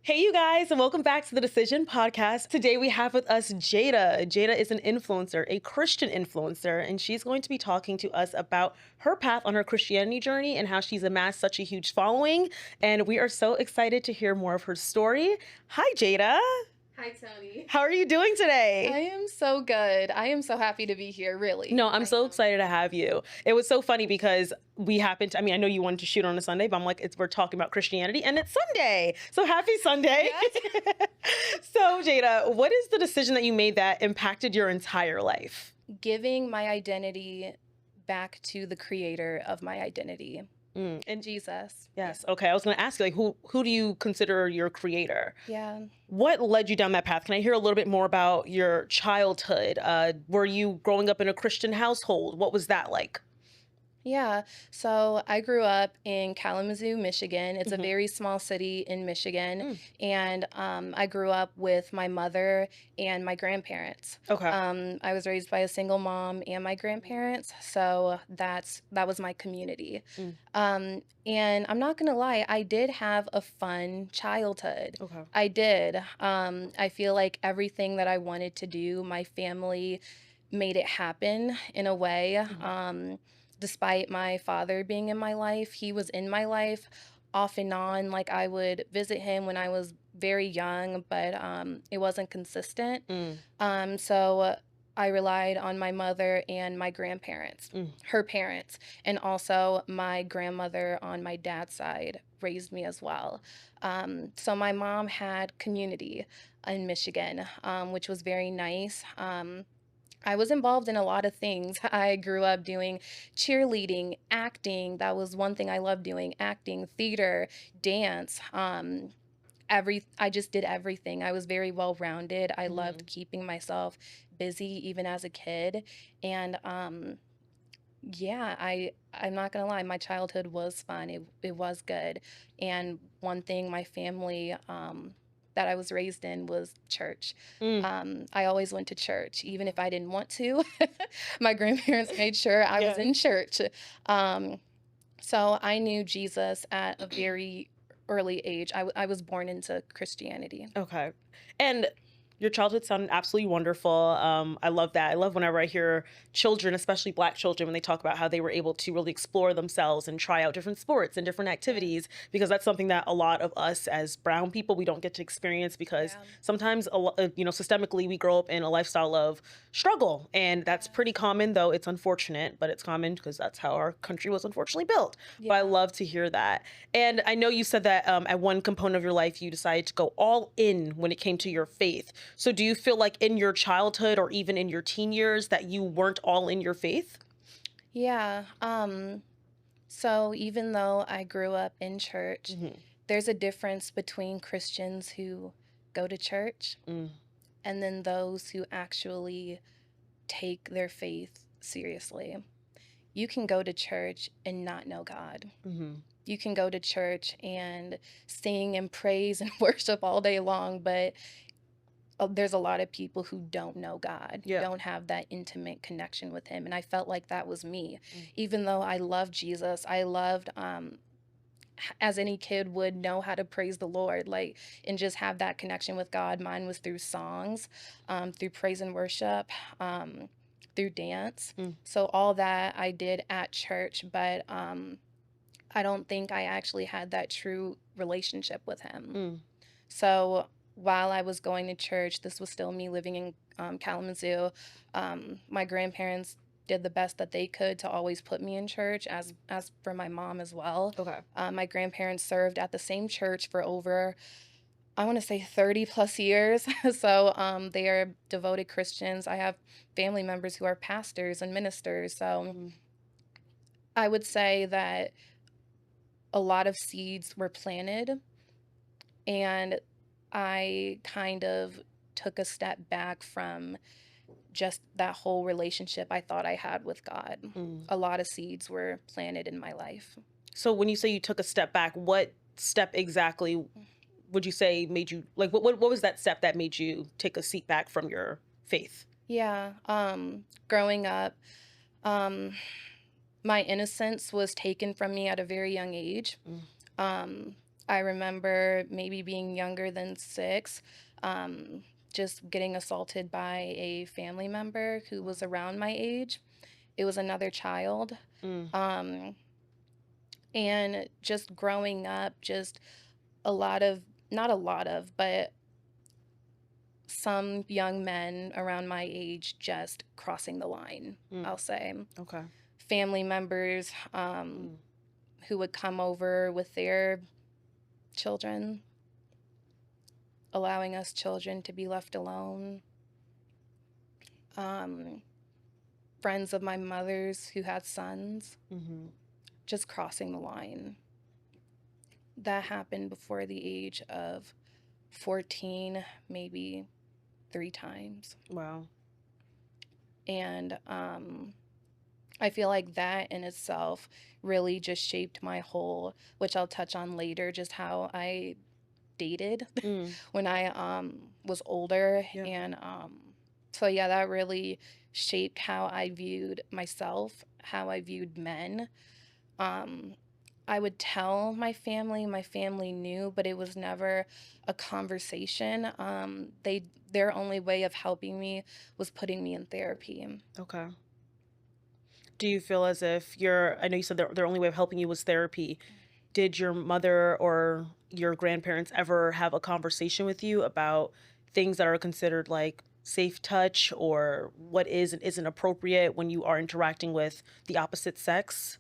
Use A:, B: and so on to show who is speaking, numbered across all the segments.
A: Hey, you guys, and welcome back to the Decision Podcast. Today we have with us Jada. Jada is an influencer, a Christian influencer, and she's going to be talking to us about her path on her Christianity journey and how she's amassed such a huge following. And we are so excited to hear more of her story. Hi, Jada.
B: Hi, Toni.
A: How are you doing today?
B: I am so good. I am so happy to be here, really.
A: No, I'm so excited to have you. It was so funny because we happened to, I know you wanted to shoot on a Sunday, but I'm like, we're talking about Christianity and it's Sunday. So happy Sunday.
B: Yes.
A: So Jada, what is the decision that you made that impacted your entire life?
B: Giving my identity back to the creator of my identity.
A: And
B: Jesus.
A: Yes. Okay. I was going to ask you, like, who do you consider your creator?
B: Yeah.
A: What led you down that path? Can I hear a little bit more about your childhood? Were you growing up in a Christian household? What was that like?
B: Yeah. So I grew up in Kalamazoo, Michigan. It's a very small city in Michigan. And I grew up with my mother and my grandparents.
A: Okay.
B: I was raised by a single mom and my grandparents. So that was my community. And I'm not going to lie, I did have a fun childhood.
A: Okay.
B: I did. I feel like everything that I wanted to do, my family made it happen in a way. Despite my father being in my life, he was in my life off and on. Like, I would visit him when I was very young, but it wasn't consistent. So I relied on my mother and my grandparents, her parents, and also my grandmother on my dad's side raised me as well. So my mom had community in Michigan, which was very nice. I was involved in a lot of things. I grew up doing cheerleading, acting. That was one thing I loved doing, acting, theater, dance. I just did everything. I was very well-rounded. I loved keeping myself busy even as a kid. And yeah, I'm not gonna lie, my childhood was fun. It was good. And one thing my family that I was raised in was church. I always went to church, even if I didn't want to. My grandparents made sure I was in church. So I knew Jesus at a very early age. I was born into Christianity.
A: Okay. And your childhood sounded absolutely wonderful. I love that. I love whenever I hear children, especially Black children, when they talk about how they were able to really explore themselves and try out different sports and different activities, because that's something that a lot of us as brown people, we don't get to experience because sometimes, systemically, we grow up in a lifestyle of struggle. And that's pretty common, though it's unfortunate, but it's common because that's how our country was unfortunately built. But I love to hear that. And I know you said that at one component of your life, you decided to go all in when it came to your faith. So do you feel like in your childhood or even in your teen years that you weren't all in your faith?
B: Yeah. So even though I grew up in church, there's a difference between Christians who go to church and then those who actually take their faith seriously. You can go to church and not know God. You can go to church and sing and praise and worship all day long, but there's a lot of people who don't know God, don't have that intimate connection with him. And I felt like that was me. Even though I loved Jesus, I loved, as any kid would, know how to praise the Lord, like, and just have that connection with God. Mine was through songs, through praise and worship, through dance. So all that I did at church, but I don't think I actually had that true relationship with him. So while I was going to church, this was still me living in Kalamazoo. My grandparents did the best that they could to always put me in church, as for my mom as well.
A: Okay.
B: My grandparents served at the same church for over, I want to say 30 plus years. So they are devoted Christians. I have family members who are pastors and ministers. So I would say that a lot of seeds were planted, and I kind of took a step back from just that whole relationship I thought I had with God. A lot of seeds were planted in my life.
A: So when you say you took a step back, what step exactly would you say made you, like, what was that step that made you take a seat back from your faith?
B: Yeah. Growing up, my innocence was taken from me at a very young age. I remember maybe being younger than 6, um, just getting assaulted by a family member who was around my age. It was another child.
A: Mm,
B: Um, and just growing up, just a lot of, not a lot of, but some young men around my age just crossing the line,
A: mm,
B: I'll say.
A: okay.
B: Family members
A: Mm,
B: who would come over with their children, allowing us children to be left alone. Um, Friends of my mother's who had sons,
A: mm-hmm.
B: just crossing the line. That happened before the age of 14, maybe 3 times.
A: Wow.
B: And I feel like that in itself really just shaped my whole, which I'll touch on later, just how I dated
A: Mm,
B: when I was older.
A: yeah.
B: And so yeah, that really shaped how I viewed myself, how I viewed men. Um, I would tell my family knew, but it was never a conversation. Their only way of helping me was putting me in therapy.
A: Okay. Do you feel as if I know you said their only way of helping you was therapy. Did your mother or your grandparents ever have a conversation with you about things that are considered like safe touch or what is and isn't appropriate when you are interacting with the opposite sex?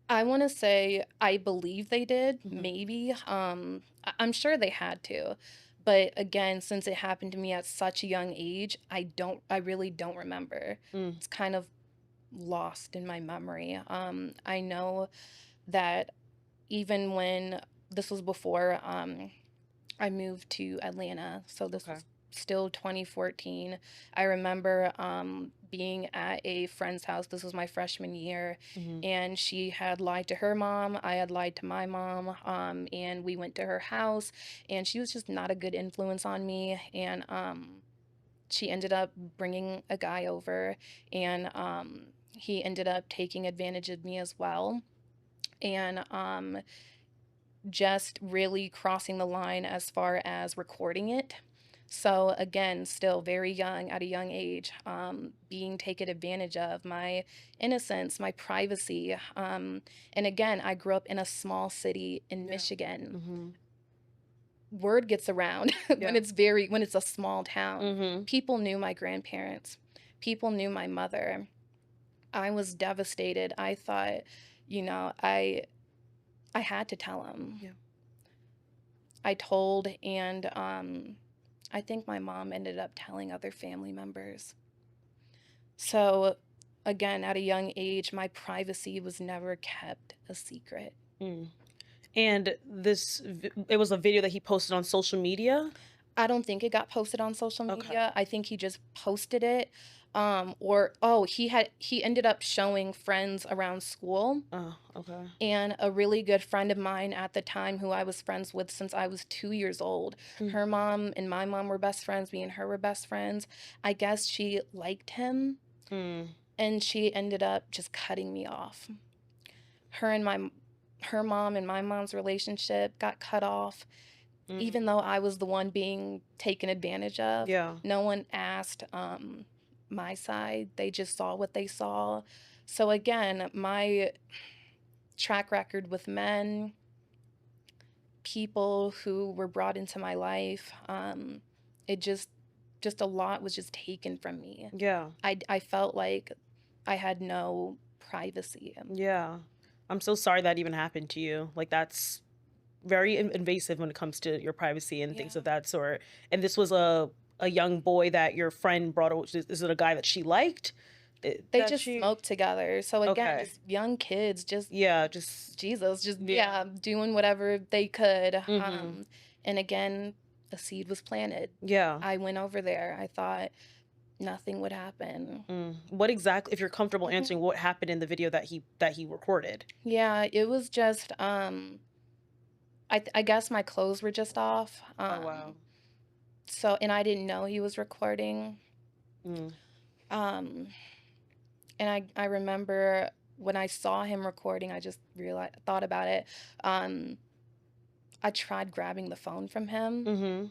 B: I want to say I believe they did,
A: Hmm.
B: maybe. I'm sure they had to. But again, since it happened to me at such a young age, I really don't remember.
A: Mm,
B: It's kind of lost in my memory. I know that even when this was before I moved to Atlanta, so this
A: okay.
B: was still 2014. I remember being at a friend's house. This was my freshman year,
A: Hmm.
B: and she had lied to her mom. I had lied to my mom, and we went to her house, and she was just not a good influence on me. And she ended up bringing a guy over, and he ended up taking advantage of me as well. And just really crossing the line as far as recording it. So again, still very young, at a young age, being taken advantage of, my innocence, my privacy. And again, I grew up in a small city in
A: Yeah.
B: Michigan.
A: Hmm.
B: Word gets around
A: Yeah.
B: when it's a small town.
A: Hmm.
B: People knew my grandparents. People knew my mother. I was devastated. I thought, you know, I had to tell them.
A: Yeah.
B: I told, and I think my mom ended up telling other family members. So, again, at a young age, my privacy was never kept a secret.
A: Mm. And it was a video that he posted on social media?
B: I don't think it got posted on social
A: Okay.
B: media. I think he just posted it. Or oh, he ended up showing friends around school.
A: Oh, okay.
B: And a really good friend of mine at the time, who I was friends with since I was 2 years old,
A: Mm,
B: her mom and my mom were best friends. Me and her were best friends. I guess she liked him,
A: mm,
B: and she ended up just cutting me off. Her and my her mom and my mom's relationship got cut off, even
A: mm.
B: though I was the one being taken advantage of.
A: Yeah.
B: No one asked my side. They just saw what they saw. So again, my track record with men, people who were brought into my life, it just a lot was just taken from me.
A: Yeah.
B: I felt like I had no privacy.
A: Yeah. I'm so sorry that even happened to you. Like that's very invasive when it comes to your privacy and things
B: Yeah.
A: of that sort. And this was a young boy that your friend brought over. Is it a guy that she liked?
B: They
A: That
B: just
A: she
B: smoked together. So again,
A: Okay.
B: just young kids, just
A: Yeah, just
B: Jesus, just
A: yeah.
B: yeah, doing whatever they could.
A: Mhm.
B: And again, a seed was planted.
A: Yeah.
B: I went over there. I thought nothing would happen.
A: Mm. What exactly, if you're comfortable
B: Mhm.
A: answering, what happened in the video that he recorded?
B: Yeah, it was just I guess my clothes were just off.
A: Oh wow.
B: So and I didn't know he was recording.
A: Mm.
B: Um and I remember when I saw him recording, I just realized thought about it. Um I tried grabbing the phone from him.
A: Mm-hmm.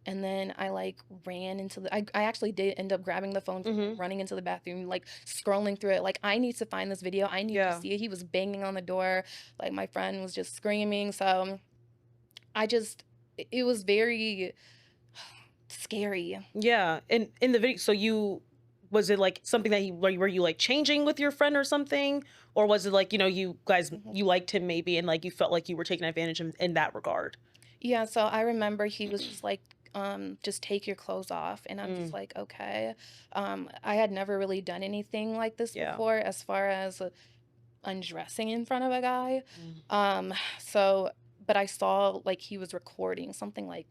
B: And then I like ran into I actually did end up grabbing the phone from him,
A: Mm-hmm.
B: running into the bathroom, like scrolling through it. Like, I need to find this video. I need to
A: Yeah.
B: see it. He was banging on the door. Like, my friend was just screaming. So I just, it was very scary.
A: Yeah. And in the video, so was it like something that were you like changing with your friend or something? Or was it like, you guys,
B: Mhm.
A: you liked him maybe and like you felt like you were taking advantage of him in that regard?
B: Yeah. So I remember he was just like, just take your clothes off. And I'm just
A: Mm,
B: like, okay. I had never really done anything like this
A: yeah.
B: before, as far as undressing in front of a guy.
A: Mm,
B: So, but I saw like he was recording something like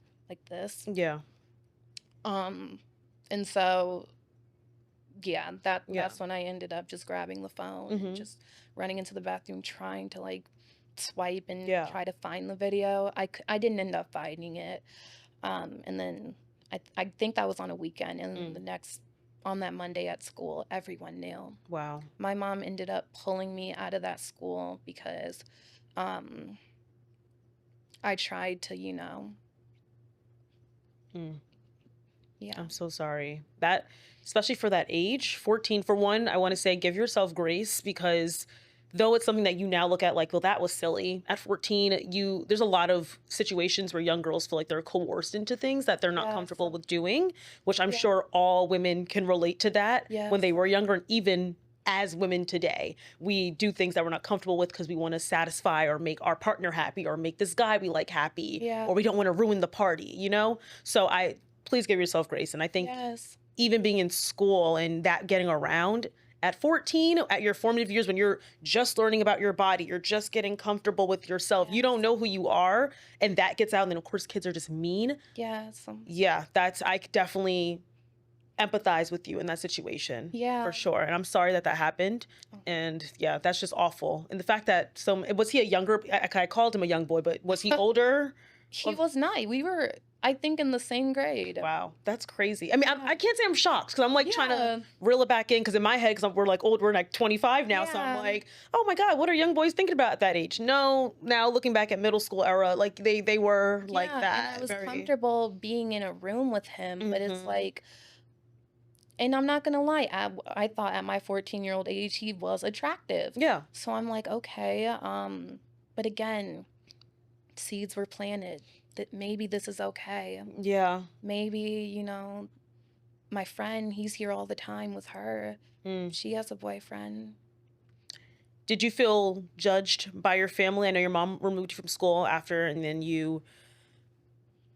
B: this.
A: yeah.
B: Um, and so yeah,
A: Yeah.
B: that's when I ended up just grabbing the phone and
A: Mm-hmm.
B: just running into the bathroom trying to like swipe and
A: Yeah.
B: try to find the video. I didn't end up finding it. And then I think that was on a weekend, and the
A: Mm,
B: next on that Monday at school, everyone knew.
A: wow.
B: My mom ended up pulling me out of that school because um I tried to,
A: Mm.
B: yeah.
A: I'm so sorry. That, especially for that age, 14, for one, I want to say give yourself grace because though it's something that you now look at like, well, that was silly. At 14, there's a lot of situations where young girls feel like they're coerced into things that they're not
B: Yes.
A: comfortable with doing, which I'm
B: Yeah.
A: sure all women can relate to that when they
B: Yes.
A: were younger and even as women today, we do things that we're not comfortable with because we want to satisfy or make our partner happy or make this guy we like happy
B: Yeah.
A: or we don't want to ruin the party. So please give yourself grace. And I think
B: Yes.
A: even being in school and that getting around at 14, at your formative years when you're just learning about your body, you're just getting comfortable with yourself, you don't
B: Yes.
A: know who you are, and that gets out. And then, of course, kids are just mean.
B: Yes.
A: Yeah, I could definitely empathize with you in that situation for
B: Yeah.
A: sure. And I'm sorry that happened.
B: Oh.
A: And yeah, that's just awful. And the fact that was he a younger, I called him a young boy, but was he older?
B: He was not. We were, I think, in the same grade.
A: Wow, that's crazy. I mean,
B: Yeah.
A: I can't say I'm shocked because I'm like trying to
B: Yeah.
A: reel it back in because in my head, because we're like old, we're like 25 now. So I'm
B: Yeah.
A: like, oh my God, what are young boys thinking about at that age? No, now looking back at middle school era, like they were like
B: Yeah. And I
A: that.
B: was
A: Very.
B: comfortable being in a room with him, but it's
A: Hmm.
B: like, and I'm not gonna lie, I thought at my 14-year-old age he was attractive.
A: Yeah.
B: So I'm like, okay, but again, seeds were planted that maybe this is okay.
A: Yeah.
B: Maybe, my friend, he's here all the time with her.
A: Mm.
B: She has a boyfriend.
A: Did you feel judged by your family? I know your mom removed you from school after, and then you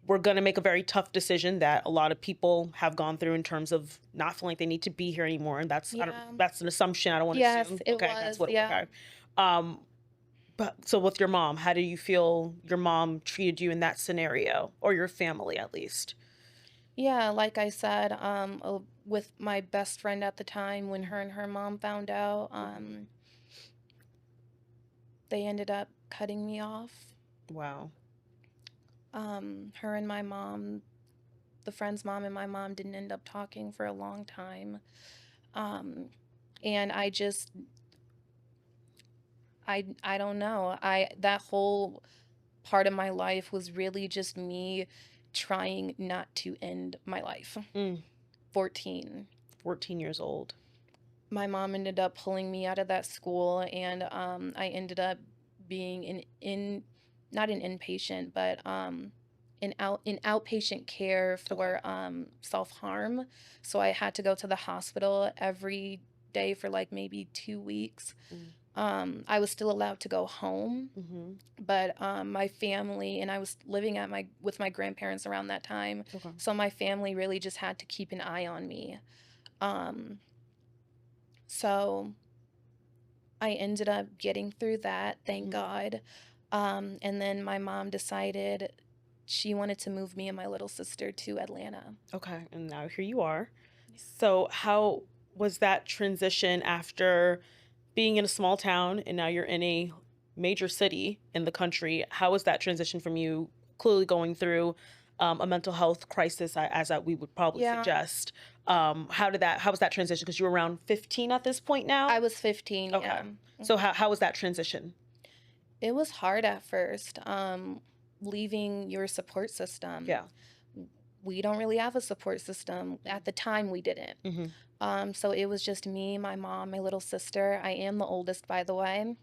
A: were going to make a very tough decision that a lot of people have gone through in terms of not feeling like they need to be here anymore. And
B: Yeah.
A: that's an assumption. I don't want to
B: Yes,
A: assume.
B: it
A: Okay,
B: was.
A: that's what.
B: Yeah.
A: Okay. Um, but so with your mom, how do you feel your mom treated you in that scenario, or your family at least?
B: Yeah, like I said, with my best friend at the time, when her and her mom found out, they ended up cutting me off.
A: Wow.
B: Her and my mom, the friend's mom and my mom didn't end up talking for a long time. And I don't know. That whole part of my life was really just me trying not to end my life.
A: Mm,
B: 14.
A: 14 years old.
B: My mom ended up pulling me out of that school, and I ended up being not an inpatient, but in outpatient care for self-harm. So I had to go to the hospital every day for like maybe 2 weeks. I was still allowed to go home,
A: Mm-hmm.
B: but my family, and I was living with my grandparents around that time.
A: Okay.
B: So my family really just had to keep an eye on me. So I ended up getting through that, thank
A: Mhm.
B: God. And then my mom decided she wanted to move me and my little sister to Atlanta.
A: Okay, and now here you are. So how was that transition after being in a small town and now you're in a major city in the country? How was that transition from you clearly going through a mental health crisis, as we would probably
B: Yeah.
A: suggest? How was that transition? Because you were around 15 at this point now?
B: I was 15,
A: Okay.
B: yeah.
A: So how was that transition?
B: It was hard at first. leaving your support system.
A: Yeah.
B: We don't really have a support system. At the time, we didn't. So it was just me, my mom, my little sister. I am the oldest, by the way.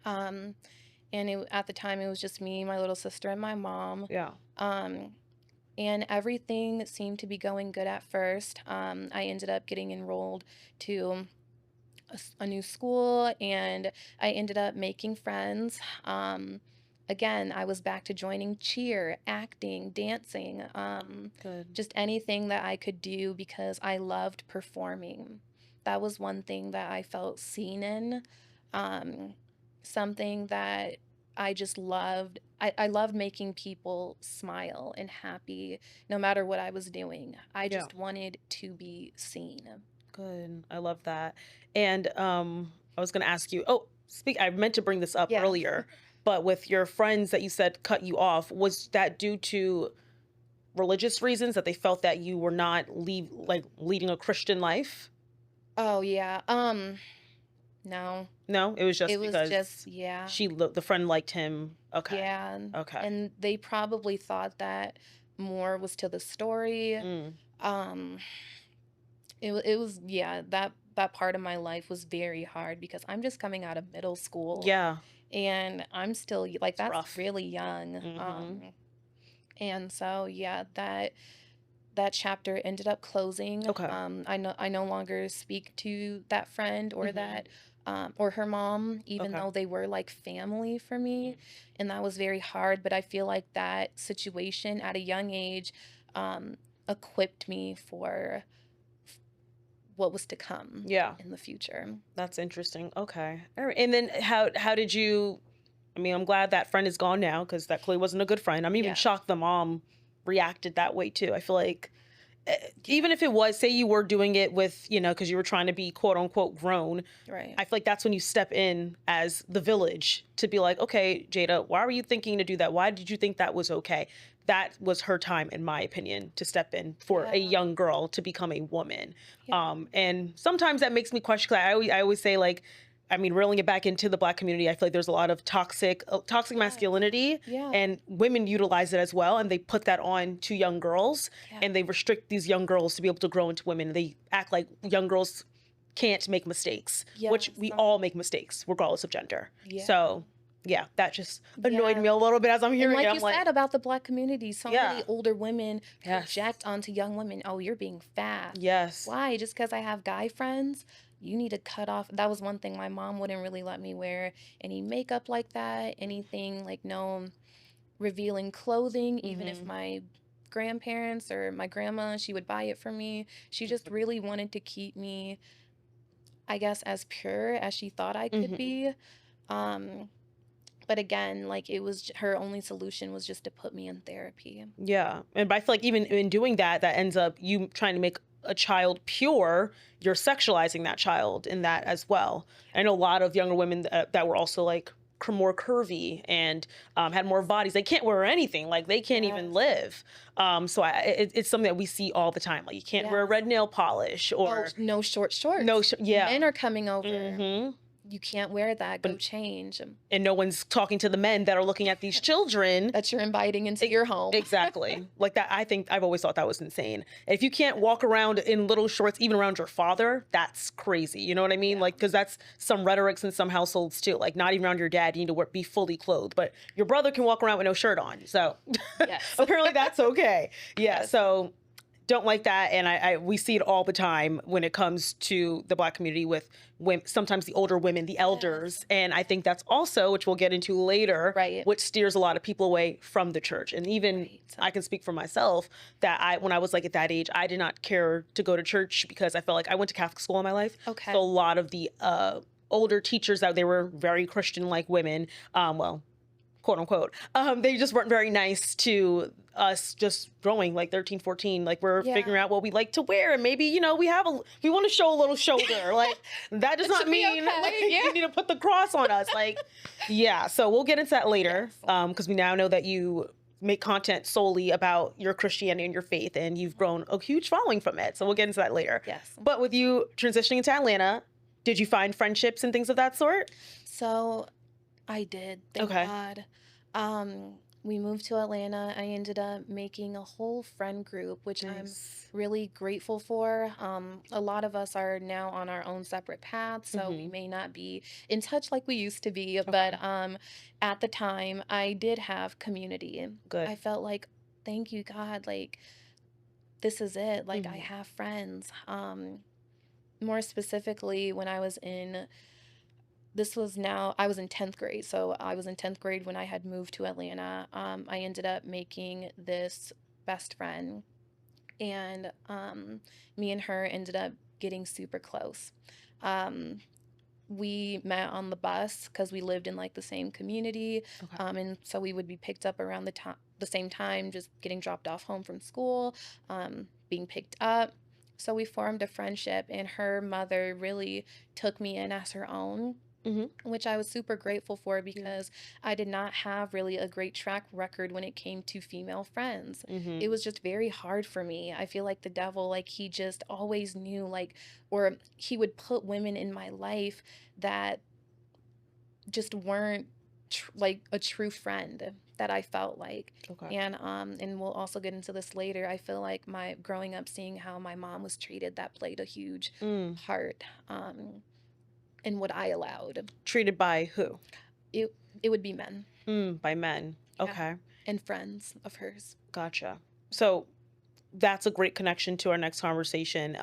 B: Um, and at the time, it was just me, my little sister, and my mom.
A: Yeah.
B: And everything seemed to be going good at first. I ended up getting enrolled to a new school, and I ended up making friends. Again, I was back to joining cheer, acting, dancing,
A: Good.
B: just anything that I could do because I loved performing. That was one thing that I felt seen in, something that I just loved. I loved making people smile and happy no matter what I was doing. I
A: Yeah.
B: just wanted to be seen.
A: Good. I love that. And I was going to ask you, I meant to bring this up
B: Yeah.
A: earlier, but with your friends that you said cut you off, was that due to religious reasons that they felt that you were not leading a Christian life?
B: Oh, yeah. No.
A: No, it was just
B: It was
A: because
B: just, yeah.
A: the friend liked him. Okay.
B: Yeah.
A: Okay.
B: And they probably thought that more was to the story. Um, it was, yeah, that part of my life was very hard because I'm just coming out of middle school.
A: Yeah.
B: And I'm still like, that's
A: rough.
B: really young. And so, yeah, that chapter ended up closing.
A: Okay.
B: I no longer speak to that friend or that or her mom, even though they were like family for me, and that was very hard. But I feel like that situation at a young age equipped me for what was to come in the future.
A: That's interesting. Okay. All right. And then how did you, I mean, I'm glad that friend is gone now because that clearly wasn't a good friend. I'm even shocked the mom reacted that way too. I feel like even if it was, say you were doing it with, because you were trying to be quote unquote grown.
B: Right.
A: I feel like that's when you step in as the village to be like, okay, Jada, why were you thinking to do that? Why did you think that was okay? That was her time, in my opinion, to step in for a young girl to become a woman. And sometimes that makes me question, 'cause I always say, like, I mean, reeling it back into the Black community, I feel like there's a lot of toxic masculinity, and women utilize it as well, and they put that on to young girls, and they restrict these young girls to be able to grow into women. They act like young girls can't make mistakes, which we all make mistakes, regardless of gender. So, yeah, that just annoyed me a little bit as I'm hearing
B: and
A: it.
B: like you said about the Black community, so many older women
A: Yes.
B: project onto young women, oh, you're being fat.
A: Yes.
B: Why? Just because I have guy friends? You need to cut off. That was one thing my mom wouldn't really let me wear any makeup like that, anything like no revealing clothing, even if my grandparents or my grandma, she would buy it for me. She just really wanted to keep me, I guess, as pure as she thought I could be. But again, like it was her only solution was just to put me in therapy.
A: Yeah. And I feel like even in doing that, that ends up you trying to make a child pure, you're sexualizing that child in that as well. I know a lot of younger women that were also like more curvy and had more bodies. They can't wear anything. Like they can't even live. So it's something that we see all the time. Like you can't wear red nail polish or
B: no short shorts.
A: No, men
B: are coming over. You can't wear that. Go change.
A: And no one's talking to the men that are looking at these children
B: that you're inviting into your home.
A: Exactly. Like that. I think I've always thought that was insane. If you can't walk around in little shorts, even around your father, that's crazy. You know what I mean? Like, because that's some rhetorics in some households too. Like not even around your dad, you need to be fully clothed, but your brother can walk around with no shirt on. So apparently that's okay. Yeah. So don't like that, and we see it all the time when it comes to the Black community with women, sometimes the older women, the elders, and I think that's also, which we'll get into later, which steers a lot of people away from the church. And even I can speak for myself that when I was like at that age, I did not care to go to church because I felt like I went to Catholic school in my life. So a lot of the older teachers out there were very Christian-like women, well, quote unquote, they just weren't very nice to us just growing like 13, 14. Like we're figuring out what we like to wear. And maybe, we want to show a little shoulder. Like that does not mean like, you need to put the cross on us. Like, so we'll get into that later. Because we now know that you make content solely about your Christianity and your faith, and you've grown a huge following from it. So we'll get into that later. But with you transitioning to Atlanta, did you find friendships and things of that sort?
B: So I did. Thank God. we moved to Atlanta. I ended up making a whole friend group, which I'm
A: Nice.
B: really grateful for. A lot of us are now on our own separate paths, so we
A: Mhm.
B: may not be in touch like we used to be.
A: Okay.
B: But at the time, I did have community.
A: Good.
B: I felt like, thank you, God, like this is it. Like I
A: Mhm.
B: have friends. More specifically, when I was in I was in 10th grade. So I was in 10th grade when I had moved to Atlanta. I ended up making this best friend, and me and her ended up getting super close. Um, we met on the bus because we lived in like the same community,
A: Okay.
B: and so we would be picked up around the same time, just getting dropped off home from school, being picked up. So we formed a friendship, and her mother really took me in as her own,
A: Mhm.
B: which I was super grateful for
A: Yeah.
B: because I did not have really a great track record when it came to female friends. It
A: Mhm.
B: was just very hard for me. I feel like the devil, like he just always knew, like, or he would put women in my life that just weren't like a true friend that I felt like.
A: Okay.
B: And we'll also get into this later. I feel like my growing up seeing how my mom was treated, that played a huge
A: Mm.
B: part in what I allowed.
A: Treated by who?
B: It would be men.
A: By men.
B: Yeah.
A: Okay.
B: And friends of hers.
A: Gotcha. So that's a great connection to our next conversation.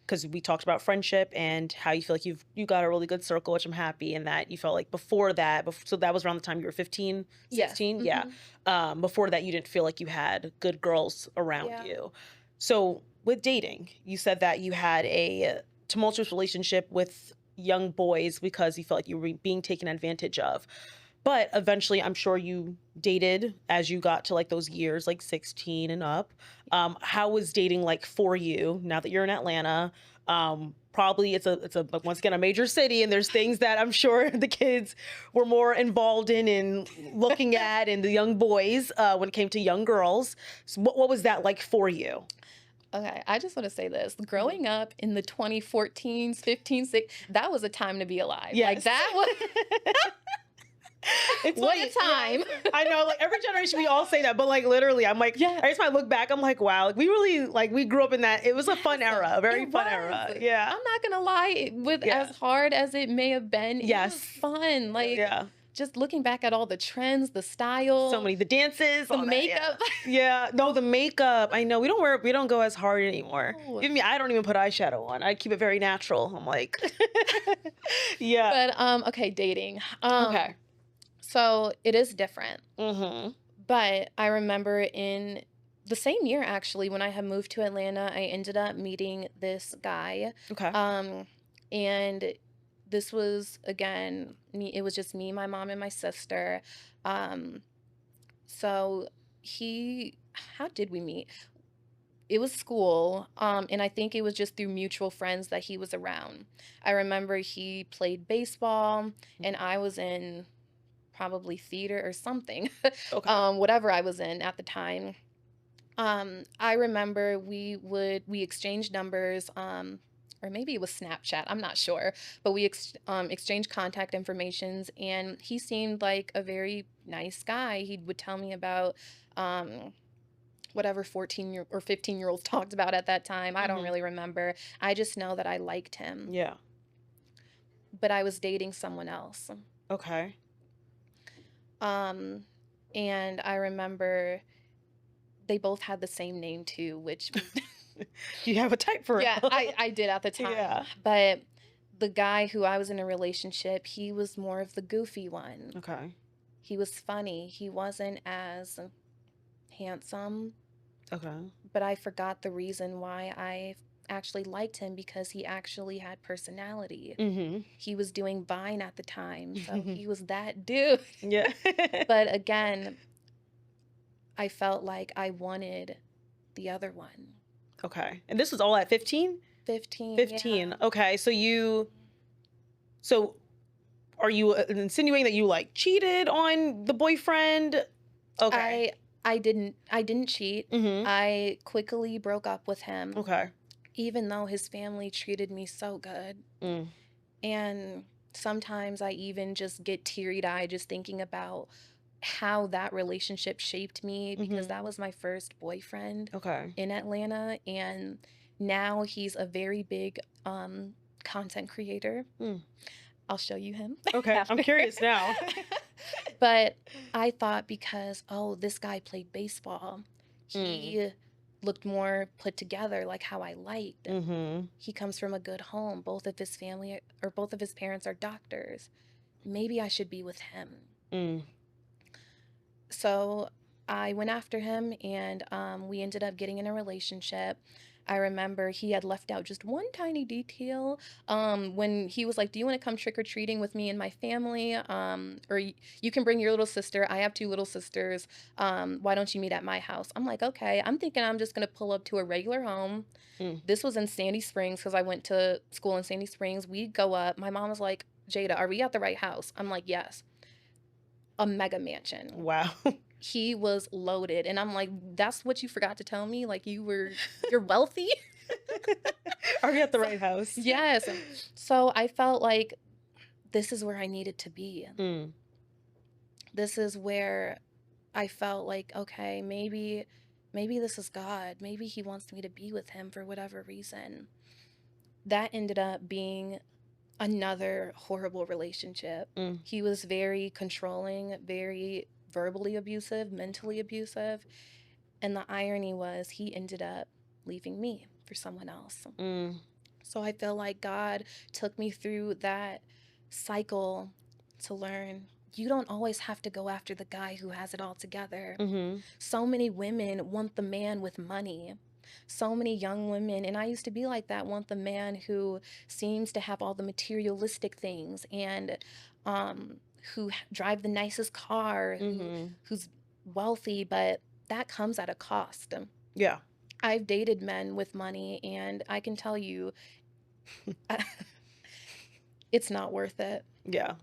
A: Because we talked about friendship and how you feel like you got a really good circle, which I'm happy, and that you felt like before that, so that was around the time you were 15,
B: Yes.
A: 16, yeah. Before that, you didn't feel like you had good girls around
B: Yeah.
A: you. So with dating, you said that you had a tumultuous relationship with young boys because you felt like you were being taken advantage of. But eventually, I'm sure you dated as you got to like those years, like 16 and up. How was dating like for you now that you're in Atlanta? Probably it's a once again a major city, and there's things that I'm sure the kids were more involved in and looking at, and the young boys when it came to young girls. So what was that like for you?
B: Okay, I just want to say this.
A: Mhm.
B: Growing up in the 2014s, 15, 6, that was a time to be alive. Like
A: Yes.
B: that was
A: It's
B: what
A: funny.
B: a time.
A: Yes. I know, like every generation we all say that, but like literally, I'm like,
B: Yeah.
A: every time I look back, I'm like, wow, like we really like we grew up in that. It was a fun
B: Yes,
A: era, a very
B: it
A: fun
B: was.
A: era. Yeah.
B: I'm not gonna lie, with
A: Yeah.
B: as hard as it may have been, it was
A: Yes.
B: fun. Like
A: Yeah.
B: just looking back at all the trends, the
A: So
B: style,
A: many the dances,
B: the
A: all that. Yeah.
B: makeup.
A: Yeah. No, the makeup. I know we don't go as hard anymore.
B: No.
A: Even me, I don't even put eyeshadow on. I keep it very natural. I'm like, yeah.
B: But okay, dating.
A: Okay.
B: So it is different.
A: Mm-hmm.
B: But I remember in the same year, actually, when I had moved to Atlanta, I ended up meeting this guy.
A: Okay.
B: And this was, again, me, it was just me, my mom, and my sister. Um, so how did we meet? It was school, and I think it was just through mutual friends that he was around. I remember he played baseball, and I was in probably theater or something,
A: Okay.
B: whatever I was in at the time. I remember we exchanged numbers, or maybe it was Snapchat. I'm not sure, but we exchanged contact informations, and he seemed like a very nice guy. He would tell me about um, whatever or 15-year-olds talked about at that time. I don't
A: Mm-hmm.
B: really remember. I just know that I liked him,
A: Yeah.
B: but I was dating someone else.
A: Okay.
B: Um, and I remember they both had the same name too, which
A: You have a type for
B: yeah,
A: real.
B: I did at the time.
A: Yeah.
B: But the guy who I was in a relationship, he was more of the goofy one.
A: Okay.
B: He was funny. He wasn't as handsome,
A: Okay.
B: but I forgot the reason why I actually liked him, because he actually had personality.
A: Mm-hmm.
B: He was doing Vine at the time, so he was that dude.
A: Yeah.
B: But again, I felt like I wanted the other one.
A: Okay. And this was all at 15?
B: 15,
A: 15.
B: yeah.
A: Okay. So are you insinuating that you like cheated on the boyfriend? Okay.
B: I didn't cheat.
A: Mm-hmm.
B: I quickly broke up with him,
A: Okay.
B: even though his family treated me so good.
A: Mm.
B: And sometimes I even just get teary-eyed just thinking about how that relationship shaped me, because that was my first boyfriend
A: Okay.
B: in Atlanta, and now he's a very big content creator.
A: Mm.
B: I'll show you him
A: Okay. I'm
B: after.
A: curious now.
B: But I thought, because this guy played baseball,
A: Mm.
B: he looked more put together, like how I liked.
A: Mm-hmm.
B: He comes from a good home. Both of his parents are doctors. Maybe I should be with him.
A: Mm.
B: So I went after him, and we ended up getting in a relationship. I remember he had left out just one tiny detail when he was like, "Do you want to come trick-or-treating with me and my family? Or you can bring your little sister. I have two little sisters. Why don't you meet at my house?" I'm like, okay. I'm thinking I'm just going to pull up to a regular home.
A: Mm.
B: This was in Sandy Springs, because I went to school in Sandy Springs. We go up. My mom was like, "Jada, are we at the right house?" I'm like, "Yes." A mega mansion.
A: Wow.
B: He was loaded, and I'm like, "That's what you forgot to tell me? Like, you're wealthy?"
A: Are we at the
B: So,
A: right house?
B: yes. So I felt like this is where I needed to be.
A: Mm.
B: This is where I felt like, okay, maybe this is God. Maybe he wants me to be with him for whatever reason. That ended up being another horrible relationship.
A: Mm.
B: He was very controlling, very verbally abusive, mentally abusive. And the irony was, he ended up leaving me for someone else.
A: Mm.
B: So I feel like God took me through that cycle to learn you don't always have to go after the guy who has it all together.
A: Mm-hmm.
B: So many women want the man with money. So many young women, and I used to be like that, want the man who seems to have all the materialistic things, and drive the nicest car,
A: Mm-hmm.
B: who's wealthy, but that comes at a cost.
A: Yeah.
B: I've dated men with money, and I can tell you, it's not worth it.
A: Yeah.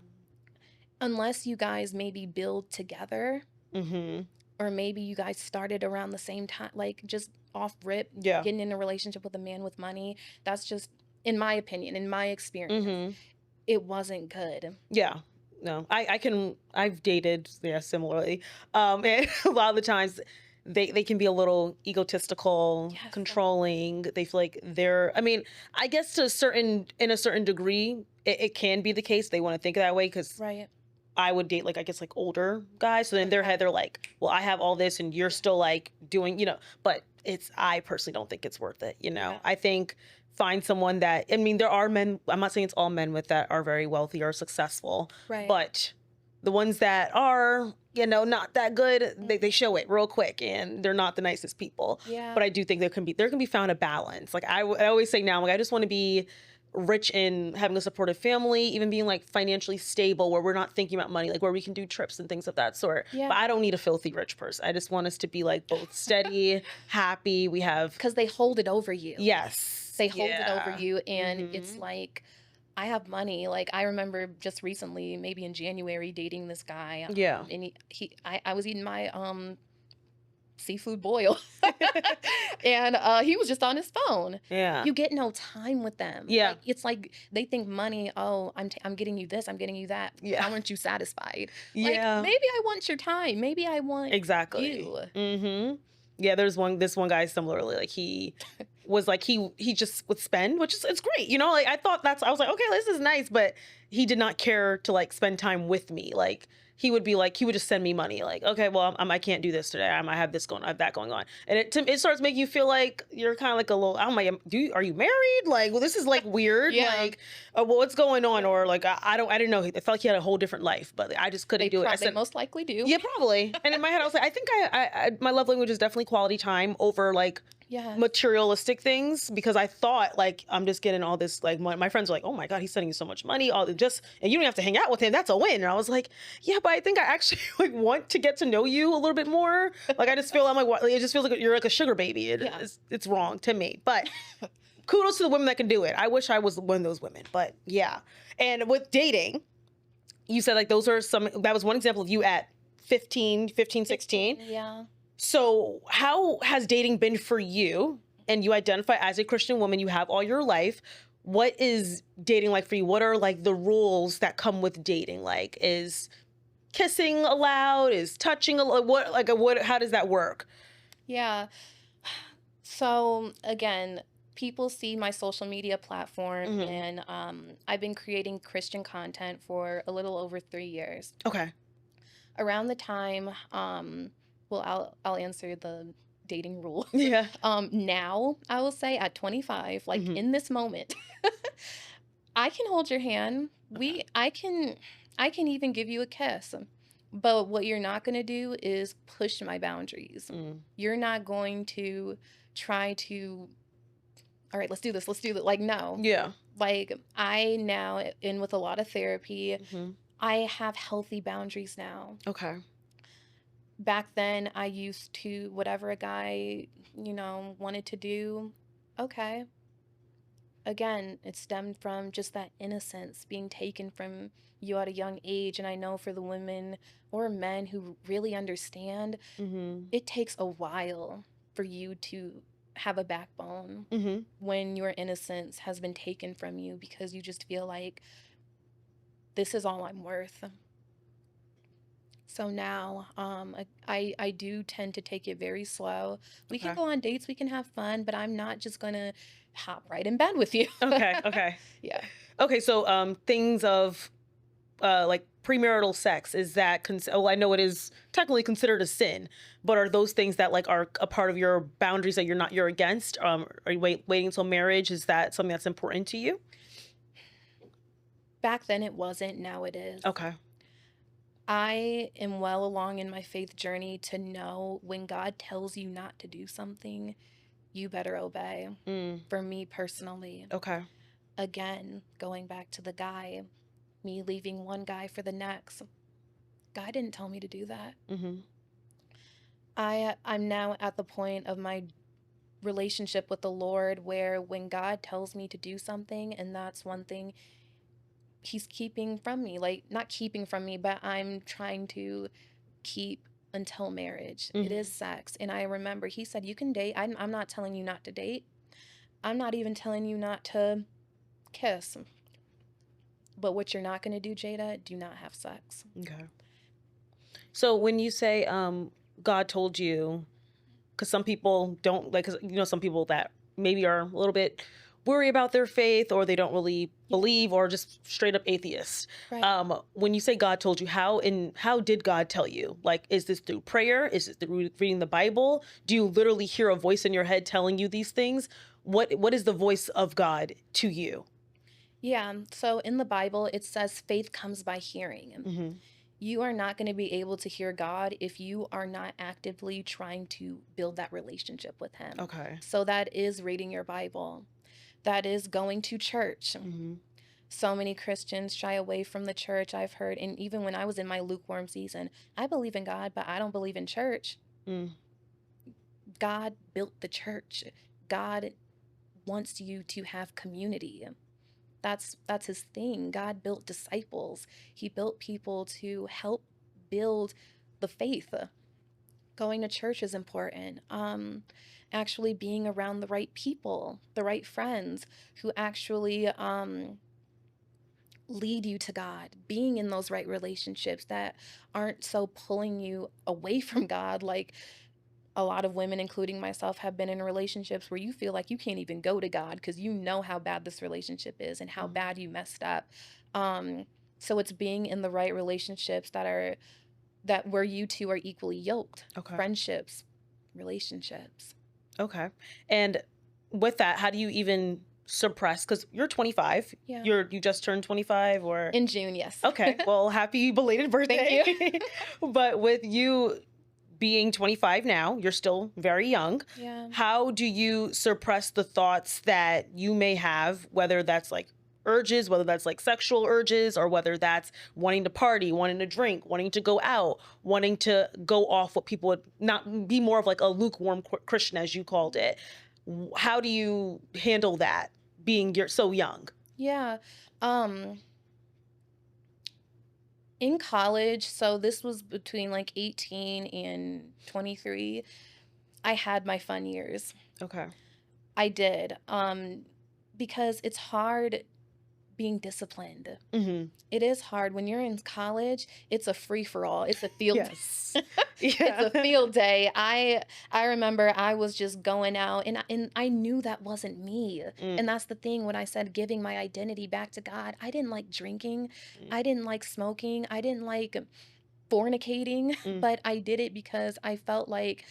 B: Unless you guys maybe build together,
A: Mm-hmm.
B: or maybe you guys started around the same time, like just off rip,
A: Yeah.
B: getting in a relationship with a man with money. That's just, in my opinion, in my experience,
A: Mm-hmm.
B: it wasn't good.
A: Yeah. No, I've dated, yeah, similarly. And a lot of the times they can be a little egotistical,
B: Yes.
A: controlling. They feel like I mean, I guess in a certain degree, it can be the case. They want to think that way because
B: Right.
A: I would date I guess older guys. So in their head, they're like, well, I have all this and you're still doing, but I personally don't think it's worth it.
B: Yeah.
A: I think find someone that, I mean, there are men, I'm not saying it's all men with that are very wealthy or successful,
B: Right.
A: but the ones that are, not that good, they show it real quick and they're not the nicest people.
B: Yeah.
A: But I do think there can be found a balance. I always say now, I just want to be rich in having a supportive family, even being financially stable where we're not thinking about money, where we can do trips and things of that sort.
B: Yeah.
A: But I don't need a filthy rich person. I just want us to be both steady, happy. We have,
B: Because they hold it over you.
A: yes.
B: They hold it
A: Yeah.
B: over you, and
A: Mhm.
B: it's I have money. I remember just recently, maybe in January, dating this guy.
A: Yeah.
B: And I was eating my seafood boil, and he was just on his phone.
A: Yeah.
B: You get no time with them.
A: Yeah.
B: It's they think money. Oh, I'm getting you this. I'm getting you that.
A: Yeah.
B: How aren't you satisfied?
A: Yeah.
B: Maybe I want your time. Maybe I want
A: Exactly.
B: you.
A: Mm-hmm. Yeah, this one guy similarly, he was he just would spend, which is, it's great. I thought I was like, okay, this is nice, but he did not care to spend time with me. He would be he would just send me money. Okay, well, I can't do this today. I have this going on, I have that going on. And it starts making you feel like you're kind of a little, I'm like, are you married? Well, this is weird.
B: Yeah.
A: Well, what's going on? Or I didn't know. It felt like he had a whole different life, but I just couldn't do it. I
B: They
A: said,
B: most likely do.
A: yeah, probably. And in my head, I was like, I think my love language is definitely quality time over
B: Yeah.
A: materialistic things, because I thought I'm just getting all this my friends were like, oh my God, he's sending you so much money, and you don't have to hang out with him, that's a win. And I was like, yeah, but I think I actually want to get to know you a little bit more. I just feel it just feels like you're a sugar baby. It's wrong to me, but kudos to the women that can do it. I wish I was one of those women, but yeah. And with dating, you said that was one example of you at 15, 16.
B: Yeah.
A: So how has dating been for you? And you identify as a Christian woman, you have all your life. What is dating like for you? What are the rules that come with dating? kissing allowed? Is touching allowed? What, how does that work?
B: Yeah. So again, people see my social media platform,
A: Hmm.
B: and I've been creating Christian content for a little over 3 years.
A: Okay.
B: Around the time, well, I'll answer the dating rule.
A: Yeah.
B: Now I will say at 25, like
A: Hmm.
B: in this moment, I can hold your hand.
A: Okay.
B: I can even give you a kiss. But what you're not going to do is push my boundaries.
A: Mm.
B: You're not going to try to, all right, let's do this. Let's do that. Like, no.
A: Yeah.
B: Like, I now, in with a lot of therapy,
A: Hmm.
B: I have healthy boundaries now.
A: Okay.
B: Back then, I used to, whatever a guy, wanted to do, okay. Again, it stemmed from just that innocence being taken from you at a young age. And I know for the women or men who really understand,
A: Hmm.
B: it takes a while for you to have a backbone
A: Hmm.
B: when your innocence has been taken from you because you just feel like this is all I'm worth. So now, I do tend to take it very slow. We can
A: Okay.
B: go on dates, we can have fun, but I'm not just gonna hop right in bed with you.
A: Okay. Okay.
B: Yeah.
A: Okay. So, things of like premarital sex, is that well, I know it is technically considered a sin, but are those things that like are a part of your boundaries that you're against? Are you waiting until marriage? Is that something that's important to you?
B: Back then it wasn't, now it is.
A: Okay.
B: I am well along in my faith journey to know when God tells you not to do something, you better obey.
A: Mm.
B: For me personally,
A: Okay.
B: again, going back to the guy, me leaving one guy for the next, God didn't tell me to do that.
A: Hmm.
B: I'm now at the point of my relationship with the Lord where when God tells me to do something and that's one thing he's keeping from me, like not keeping from me, but I'm trying to keep until marriage. It is
A: Hmm.
B: sex. And I remember he said, you can date. I'm not telling you not to date. I'm not even telling you not to kiss. But what you're not going to do, Jada, do not have sex.
A: Okay. So when you say God told you, because some people don't like, 'cause, some people that maybe are a little bit worried about their faith, or they don't really
B: Yeah,
A: believe, or just straight up atheists.
B: right.
A: When you say God told you, how did God tell you? Like, is this through prayer? Is it through reading the Bible? Do you literally hear a voice in your head telling you these things? What is the voice of God to you?
B: Yeah. So in the Bible, it says faith comes by hearing.
A: Hmm.
B: You are not going to be able to hear God if you are not actively trying to build that relationship with Him.
A: Okay.
B: So that is reading your Bible, that is going to church.
A: Hmm.
B: So many Christians shy away from the church, I've heard. And even when I was in my lukewarm season, I believe in God, but I don't believe in church.
A: Mm.
B: God built the church. God wants you to have community. That's his thing. God built disciples. He built people to help build the faith. Going to church is important. Actually being around the right people, the right friends who actually lead you to God, being in those right relationships that aren't so pulling you away from God. Like a lot of women, including myself, have been in relationships where you feel like you can't even go to God because you know how bad this relationship is and how
A: Mm.
B: bad you messed up. Um, so it's being in the right relationships that where you two are equally yoked,
A: Okay.
B: friendships, relationships.
A: Okay. And with that, how do you even suppress? Because you're 25.
B: Yeah.
A: You just turned 25, or
B: In June, yes.
A: okay. Well, happy belated birthday.
B: Thank you.
A: But with you being 25 now, you're still very young.
B: Yeah.
A: How do you suppress the thoughts that you may have, whether that's like urges, whether that's like sexual urges, or whether that's wanting to party, wanting to drink, wanting to go out, wanting to go off what people would not be more of like a lukewarm Christian, as you called it? How do you handle that being you're so young?
B: Yeah. Um, in college, so this was between like 18 and 23, I had my fun years.
A: Okay.
B: I did. Because it's hard being disciplined.
A: Mm-hmm.
B: It is hard. When you're in college, it's a free-for-all. It's a field
A: Yes.
B: it's
A: Yeah.
B: a field day. I remember I was just going out, and I knew that wasn't me. And that's the thing, when I said giving my identity back to God, I didn't like drinking. I didn't like smoking. I didn't like fornicating, but I did it because I felt like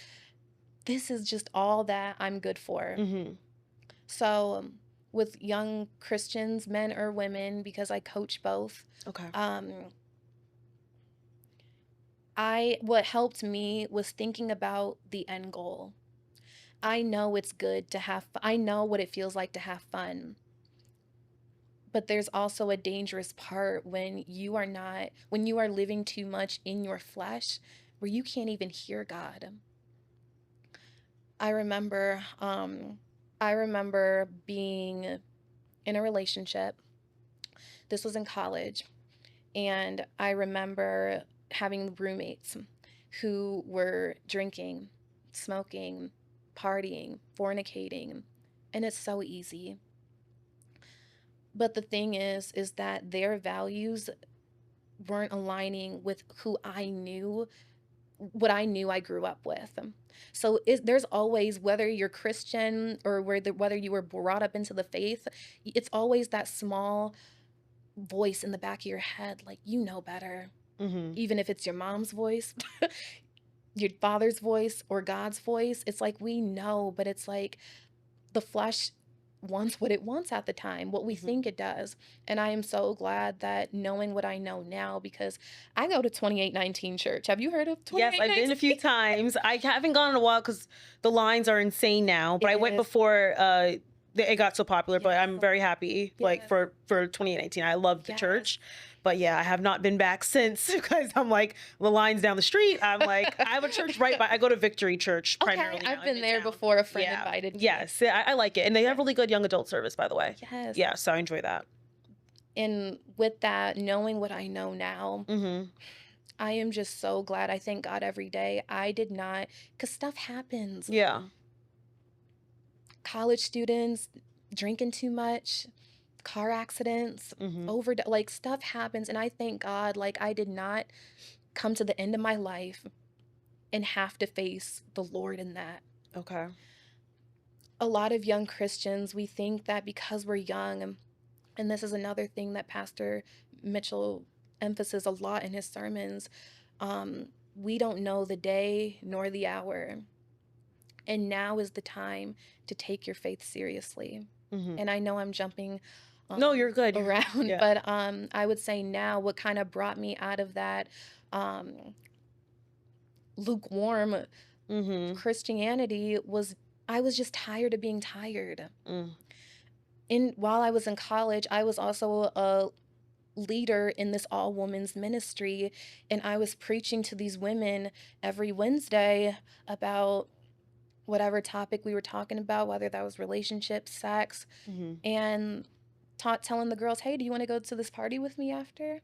B: this is just all that I'm good for.
A: Mm-hmm.
B: So with young Christians, men or women, because I coach both,
A: Okay.
B: what helped me was thinking about the end goal. I know it's good to have I know what it feels like to have fun. But there's also a dangerous part when you are living too much in your flesh, where you can't even hear God. I remember being in a relationship. This was in college, and I remember having roommates who were drinking, smoking, partying, fornicating, and it's so easy. But the thing is that their values weren't aligning with what I knew I grew up with. So there's always, whether you're Christian or whether you were brought up into the faith, it's always that small voice in the back of your head, like, you know better.
A: Mm-hmm.
B: Even if it's your mom's voice, your father's voice, or God's voice, it's like, we know, but it's like the flesh wants what it wants at the time, what we think it does. And I am so glad that knowing what I know now, because I go to 2819 church. Have you heard of 2819?
A: Yes, I've been a few times. I haven't gone in a while because the lines are insane now. But I went
B: Yes.
A: before it got so popular. But I'm very happy, like,
B: Yes.
A: for 2019. I love the
B: Yes.
A: church. But yeah, I have not been back since, because I'm like, the lines down the street. I'm like, I have a church right by. I go to Victory Church primarily.
B: Okay,
A: now
B: I've
A: in
B: been there
A: Midtown.
B: before. A friend
A: Yeah.
B: invited me.
A: Yes, I like it, and they have really good young adult service, by the way.
B: Yes.
A: Yeah, so I enjoy that.
B: And with that, knowing what I know now,
A: Mm-hmm.
B: I am just so glad. I thank God every day. I did not, because stuff happens.
A: Yeah.
B: College students drinking too much, car accidents, like, stuff happens. And I thank God, like, I did not come to the end of my life and have to face the Lord in that.
A: Okay.
B: A lot of young Christians, we think that because we're young, and this is another thing that Pastor Mitchell emphasizes a lot in his sermons, we don't know the day nor the hour. And now is the time to take your faith seriously. And I know I'm jumping
A: No, you're good.
B: around,
A: Yeah.
B: but I would say now what kind of brought me out of that lukewarm Christianity was, I was just tired of being tired. While I was in college, I was also a leader in this all women's ministry, and I was preaching to these women every Wednesday about whatever topic we were talking about, whether that was relationships, sex, and telling the girls, hey, do you want to go to this party with me after?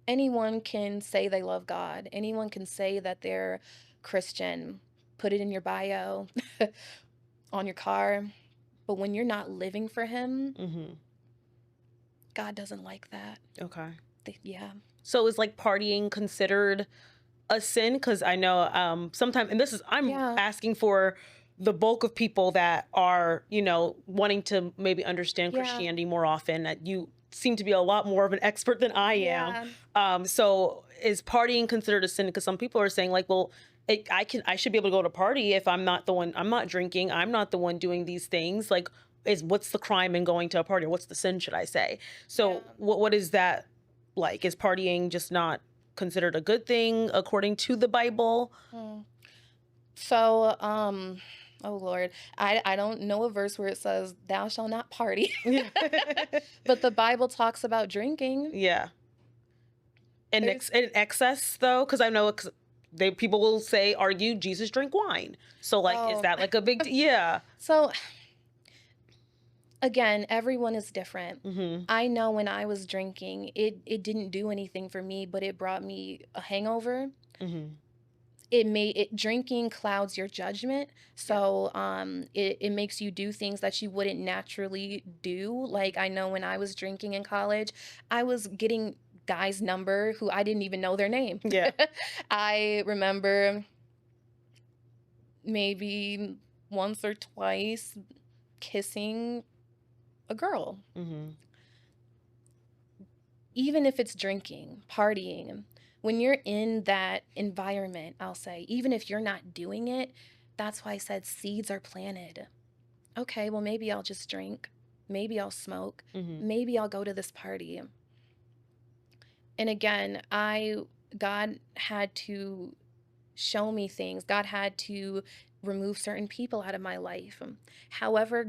B: Anyone can say they love God. Anyone can say that they're Christian. Put it in your bio, on your car. But when you're not living for him, God doesn't like that.
A: Okay.
B: Yeah.
A: So is, like, partying considered a sin? Because I know sometimes, and I'm asking for the bulk of people that are, wanting to maybe understand Christianity more often. That you seem to be a lot more of an expert than I am. So is partying considered a sin? Because some people are saying, like, well, I should be able to go to a party if I'm not the one. I'm not drinking. I'm not the one doing these things. Like, what's the crime in going to a party? Or what's the sin, should I say? So what is that like? Is partying just not considered a good thing according to the Bible?
B: So, oh Lord, I don't know a verse where it says thou shalt not party, but the Bible talks about drinking.
A: Yeah. In excess, though, because I know people will argue Jesus drank wine. So, like, is that like a big yeah?
B: So again, everyone is different. I know when I was drinking, it didn't do anything for me, but it brought me a hangover. drinking clouds your judgment. So it makes you do things that you wouldn't naturally do. Like, I know when I was drinking in college, I was getting guys' number who I didn't even know their name.
A: Yeah.
B: I remember maybe once or twice kissing a girl.
A: Mm-hmm.
B: Even if it's drinking, partying, when you're in that environment, I'll say, even if you're not doing it, that's why I said seeds are planted. Okay, well, maybe I'll just drink. Maybe I'll smoke.
A: Mm-hmm.
B: Maybe I'll go to this party. And again, God had to show me things. God had to remove certain people out of my life. However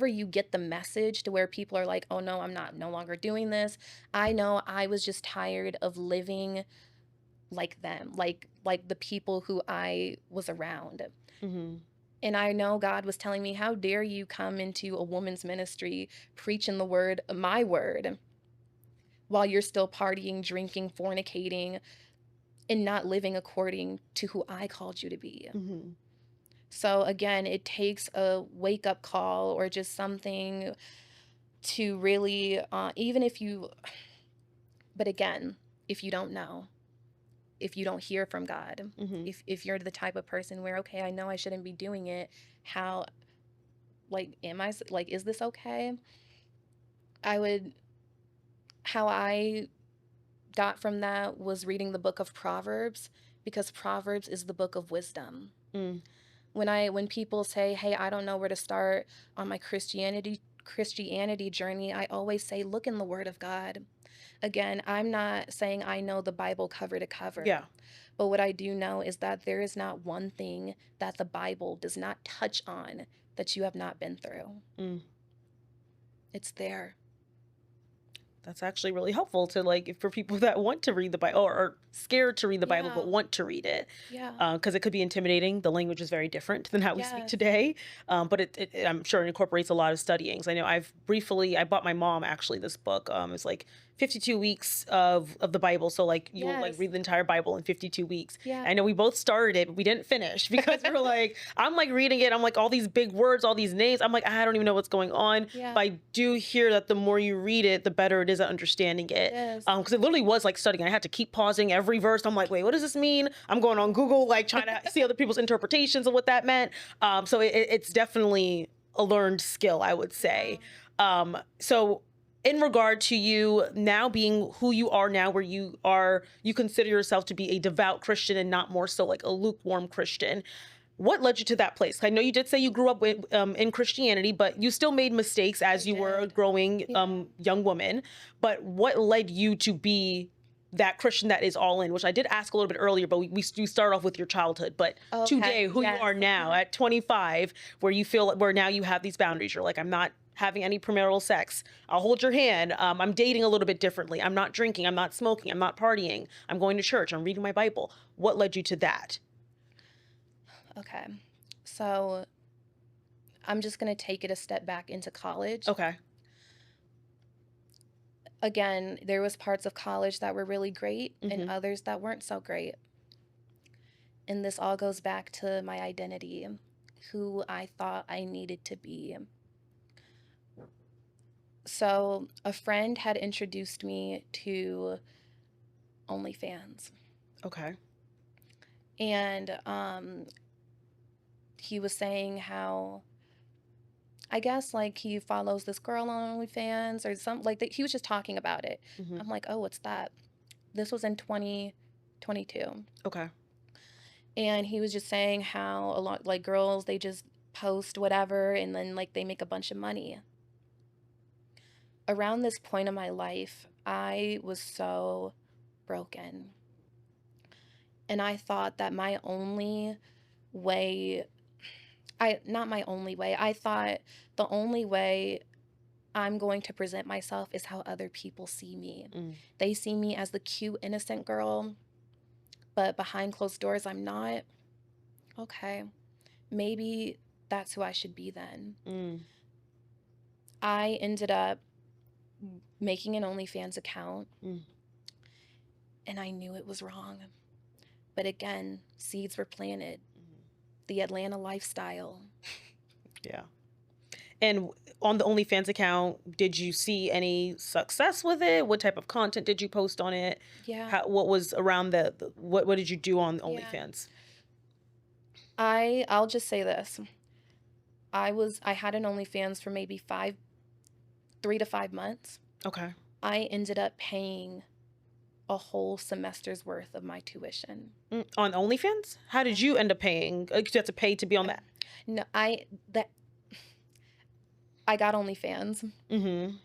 B: you get the message to where people are like, oh no, I'm not no longer doing this. I know I was just tired of living like them, like the people who I was around.
A: Mm-hmm.
B: And I know God was telling me, how dare you come into a woman's ministry preaching the word, my word, while you're still partying, drinking, fornicating, and not living according to who I called you to be.
A: Mm-hmm.
B: So again, it takes a wake up call or just something to really, but again, if you don't know, if you don't hear from God,
A: Mm-hmm.
B: if you're the type of person where, okay, I know I shouldn't be doing it, how, is this okay? How I got from that was reading the book of Proverbs, because Proverbs is the book of wisdom.
A: Mm.
B: When people say, hey, I don't know where to start on my Christianity journey, I always say, look in the Word of God. Again, I'm not saying I know the Bible cover to cover.
A: Yeah.
B: But what I do know is that there is not one thing that the Bible does not touch on that you have not been through.
A: Mm.
B: It's there.
A: That's actually really helpful to, like, for people that want to read the Bible or are scared to read the Bible but
B: Yeah.
A: want to read it.
B: Yeah.
A: Because it could be intimidating. The language is very different than how we speak
B: Yes.
A: today. But I'm sure it incorporates a lot of studyings. I know I bought my mom actually this book. It's like 52 weeks of the Bible. So like you'll like
B: Yes.
A: read the entire Bible in 52 weeks.
B: Yeah.
A: I know we both started it, but we didn't finish because we're like, I'm like reading it. I'm like, all these big words, all these names. I'm like, I don't even know what's going on.
B: Yeah.
A: But I do hear that the more you read it, the better it is at understanding it.
B: Yes.
A: Because it literally was like studying. I had to keep pausing every verse. I'm like, wait, what does this mean? I'm going on Google, like trying to see other people's interpretations of what that meant. So it's definitely a learned skill, I would say. So in regard to you now being who you are now, where you consider yourself to be a devout Christian and not more so like a lukewarm Christian. What led you to that place? I know you did say you grew up with, in Christianity, but you still made mistakes as you were a growing young woman. But what led you to be that Christian that is all in, which I did ask a little bit earlier, but we start off with your childhood. But today, who you are now at 25, where you feel where now you have these boundaries. You're like, I'm not having any premarital sex. I'll hold your hand. I'm dating a little bit differently. I'm not drinking. I'm not smoking. I'm not partying. I'm going to church. I'm reading my Bible. What led you to that?
B: Okay. So I'm just going to take it a step back into college.
A: Okay.
B: Again, there was parts of college that were really great and others that weren't so great. And this all goes back to my identity, who I thought I needed to be. So a friend had introduced me to OnlyFans.
A: Okay.
B: And he was saying how, I guess, like, he follows this girl on OnlyFans or something like that. He was just talking about it. I'm like, oh, what's that? This was in 2022.
A: Okay.
B: And he was just saying how a lot, like, girls, they just post whatever and then, like, they make a bunch of money. Around this point in my life, I was so broken. And I thought that my only way, not my only way, I thought the only way I'm going to present myself is how other people see me. They see me as the cute, innocent girl, but behind closed doors, I'm not. Okay, maybe that's who I should be then. I ended up making an OnlyFans account, and I knew it was wrong. But again, seeds were planted. The Atlanta lifestyle.
A: Yeah. And on the OnlyFans account, did you see any success with it? What type of content did you post on it?
B: Yeah.
A: What was around what did you do on
B: Yeah.
A: OnlyFans?
B: I'll just say this. I had an OnlyFans for maybe 3 to 5 months.
A: Okay.
B: I ended up paying a whole semester's worth of my tuition.
A: On OnlyFans? How did you end up paying? You have to pay to be on that?
B: No, I got OnlyFans.
A: Mm-hmm.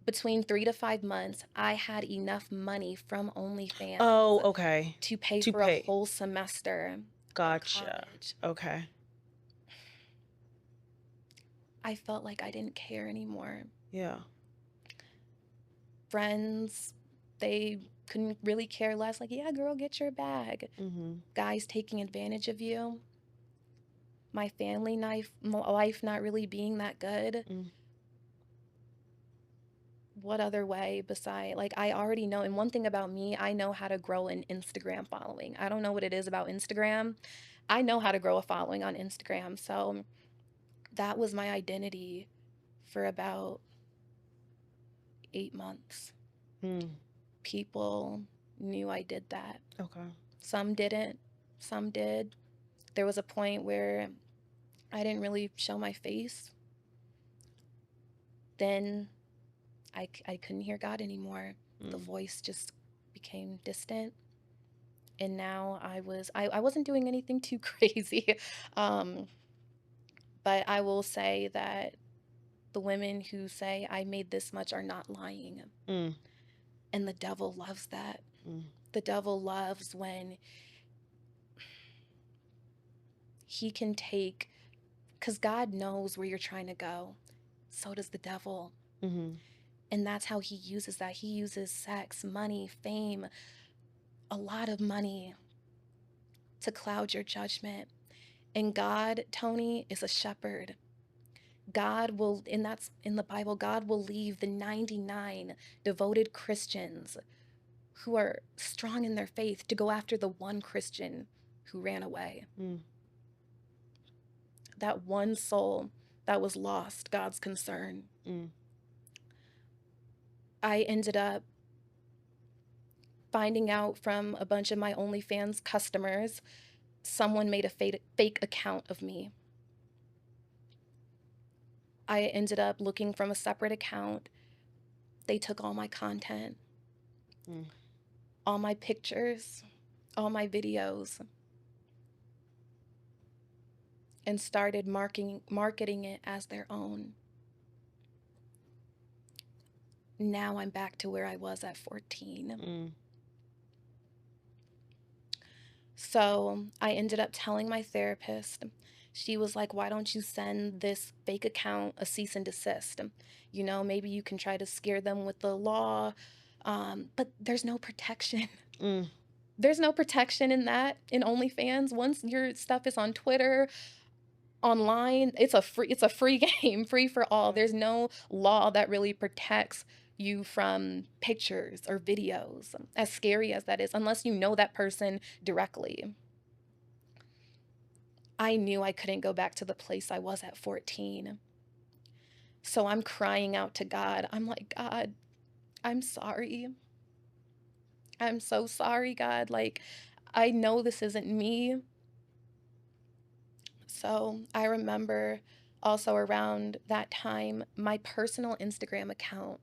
B: Between 3 to 5 months, I had enough money from OnlyFans.
A: Oh, okay.
B: To pay for a whole semester.
A: Gotcha. Okay.
B: I felt like I didn't care anymore.
A: Yeah.
B: Friends, they couldn't really care less. Like, yeah, girl, get your bag. Guys taking advantage of you. My family life not really being that good. What other way beside, like, I already know, and one thing about me, I know how to grow an Instagram following. I don't know what it is about Instagram. I know how to grow a following on Instagram. So that was my identity for about 8 months. People knew I did that.
A: Okay.
B: Some didn't. Some did. There was a point where I didn't really show my face. Then I couldn't hear God anymore. The voice just became distant. And now I wasn't doing anything too crazy. But I will say that the women who say I made this much are not lying. And the devil loves that. The devil loves when he can take, because God knows where you're trying to go. So does the devil. And that's how he uses that. He uses sex, money, fame, a lot of money to cloud your judgment. And God, Toni, is a shepherd. God will, and that's in the Bible, God will leave the 99 devoted Christians who are strong in their faith to go after the one Christian who ran away. That one soul that was lost, God's concern. I ended up finding out from a bunch of my OnlyFans customers, someone made a fake account of me. I ended up looking from a separate account. They took all my content, all my pictures, all my videos, and started marketing it as their own. Now I'm back to where I was at 14. So I ended up telling my therapist. She was like, why don't you send this fake account a cease and desist? You know, maybe you can try to scare them with the law. But there's no protection. There's no protection in that, in OnlyFans. Once your stuff is on Twitter, online, it's a free game, free for all. There's no law that really protects you from pictures or videos, as scary as that is, unless you know that person directly. I knew I couldn't go back to the place I was at 14. So I'm crying out to God. I'm like, God, I'm sorry. I'm so sorry, God. Like, I know this isn't me. So I remember also around that time, my personal Instagram account,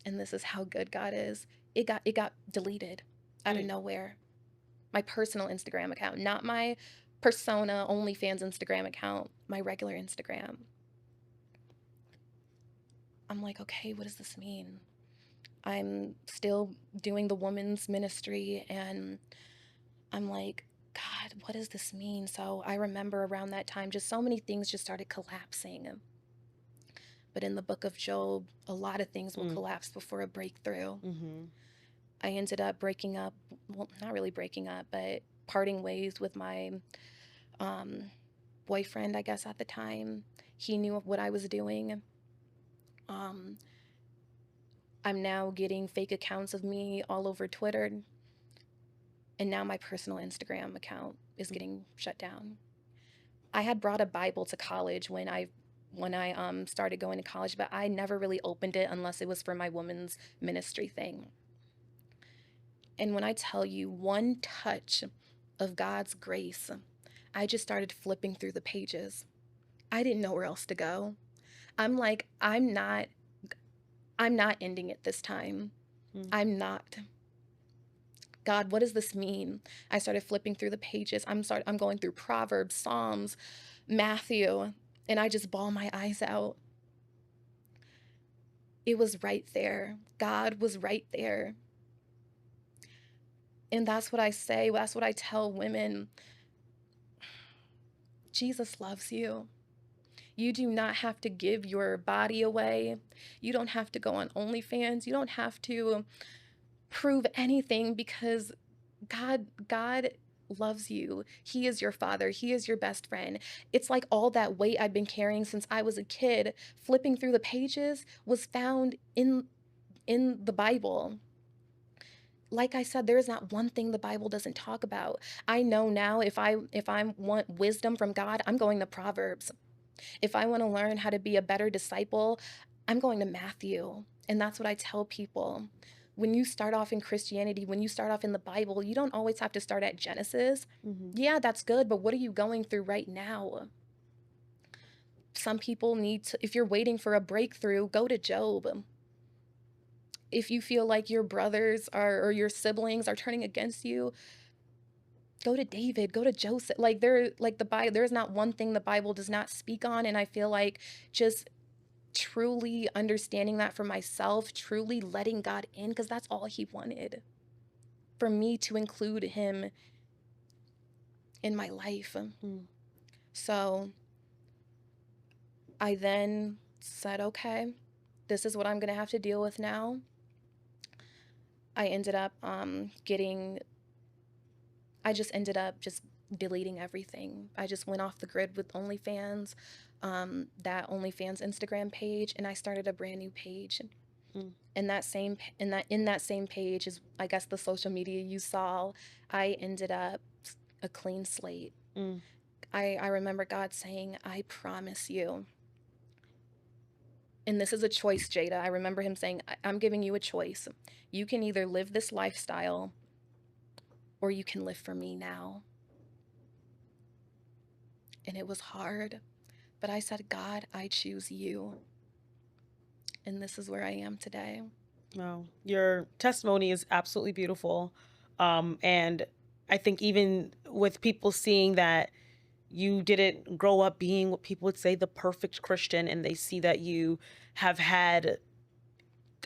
B: and this is how good God is, it got deleted out of nowhere. My personal Instagram account, not my persona OnlyFans Instagram account, my regular Instagram. I'm like, okay, what does this mean? I'm still doing the women's ministry, and I'm like, God, what does this mean? So I remember around that time, just so many things just started collapsing. But in the book of Job, a lot of things will collapse before a breakthrough. I ended up breaking up, well, not really breaking up, but parting ways with my boyfriend, I guess, at the time. He knew what I was doing. I'm now getting fake accounts of me all over Twitter. And And now my personal Instagram account is getting shut down. I had brought a Bible to college when I started going to college, but I never really opened it unless it was for my women's ministry thing. And when I tell you one touch of God's grace, I just started flipping through the pages. I didn't know where else to go. I'm like, I'm not ending it this time. I'm not. God, what does this mean? I started flipping through the pages. I'm going through Proverbs, Psalms, Matthew, and I just bawl my eyes out. It was right there. God was right there. And that's what I say. That's what I tell women. Jesus loves you. You do not have to give your body away. You don't have to go on OnlyFans. You don't have to prove anything, because God loves you. He is your father. He is your best friend. It's like all that weight I've been carrying since I was a kid, flipping through the pages, was found in the Bible. Like I said, there is not one thing the Bible doesn't talk about. I know now if I want wisdom from God, I'm going to Proverbs. If I want to learn how to be a better disciple, I'm going to Matthew. And that's what I tell people. When you start off in Christianity, when you start off in the Bible, you don't always have to start at Genesis. Yeah, that's good, but what are you going through right now? Some people need to, if you're waiting for a breakthrough, go to Job. If you feel like your brothers or your siblings are turning against you, go to David, go to Joseph. Like the Bible, there's not one thing the Bible does not speak on. And I feel like just truly understanding that for myself, truly letting God in, because that's all he wanted, for me to include him in my life. So I then said, okay, this is what I'm gonna have to deal with now. I ended up just deleting everything. I just went off the grid with OnlyFans, that OnlyFans Instagram page, and I started a brand new page. In that same page is, I guess, the social media you saw. I ended up a clean slate. I remember God saying, I promise you. And this is a choice, Jada. I remember him saying, I'm giving you a choice. You can either live this lifestyle or you can live for me now. And it was hard, but I said, God, I choose you. And this is where I am today.
A: Wow. Your testimony is absolutely beautiful. And I think even with people seeing that you didn't grow up being what people would say the perfect Christian, and they see that you have had,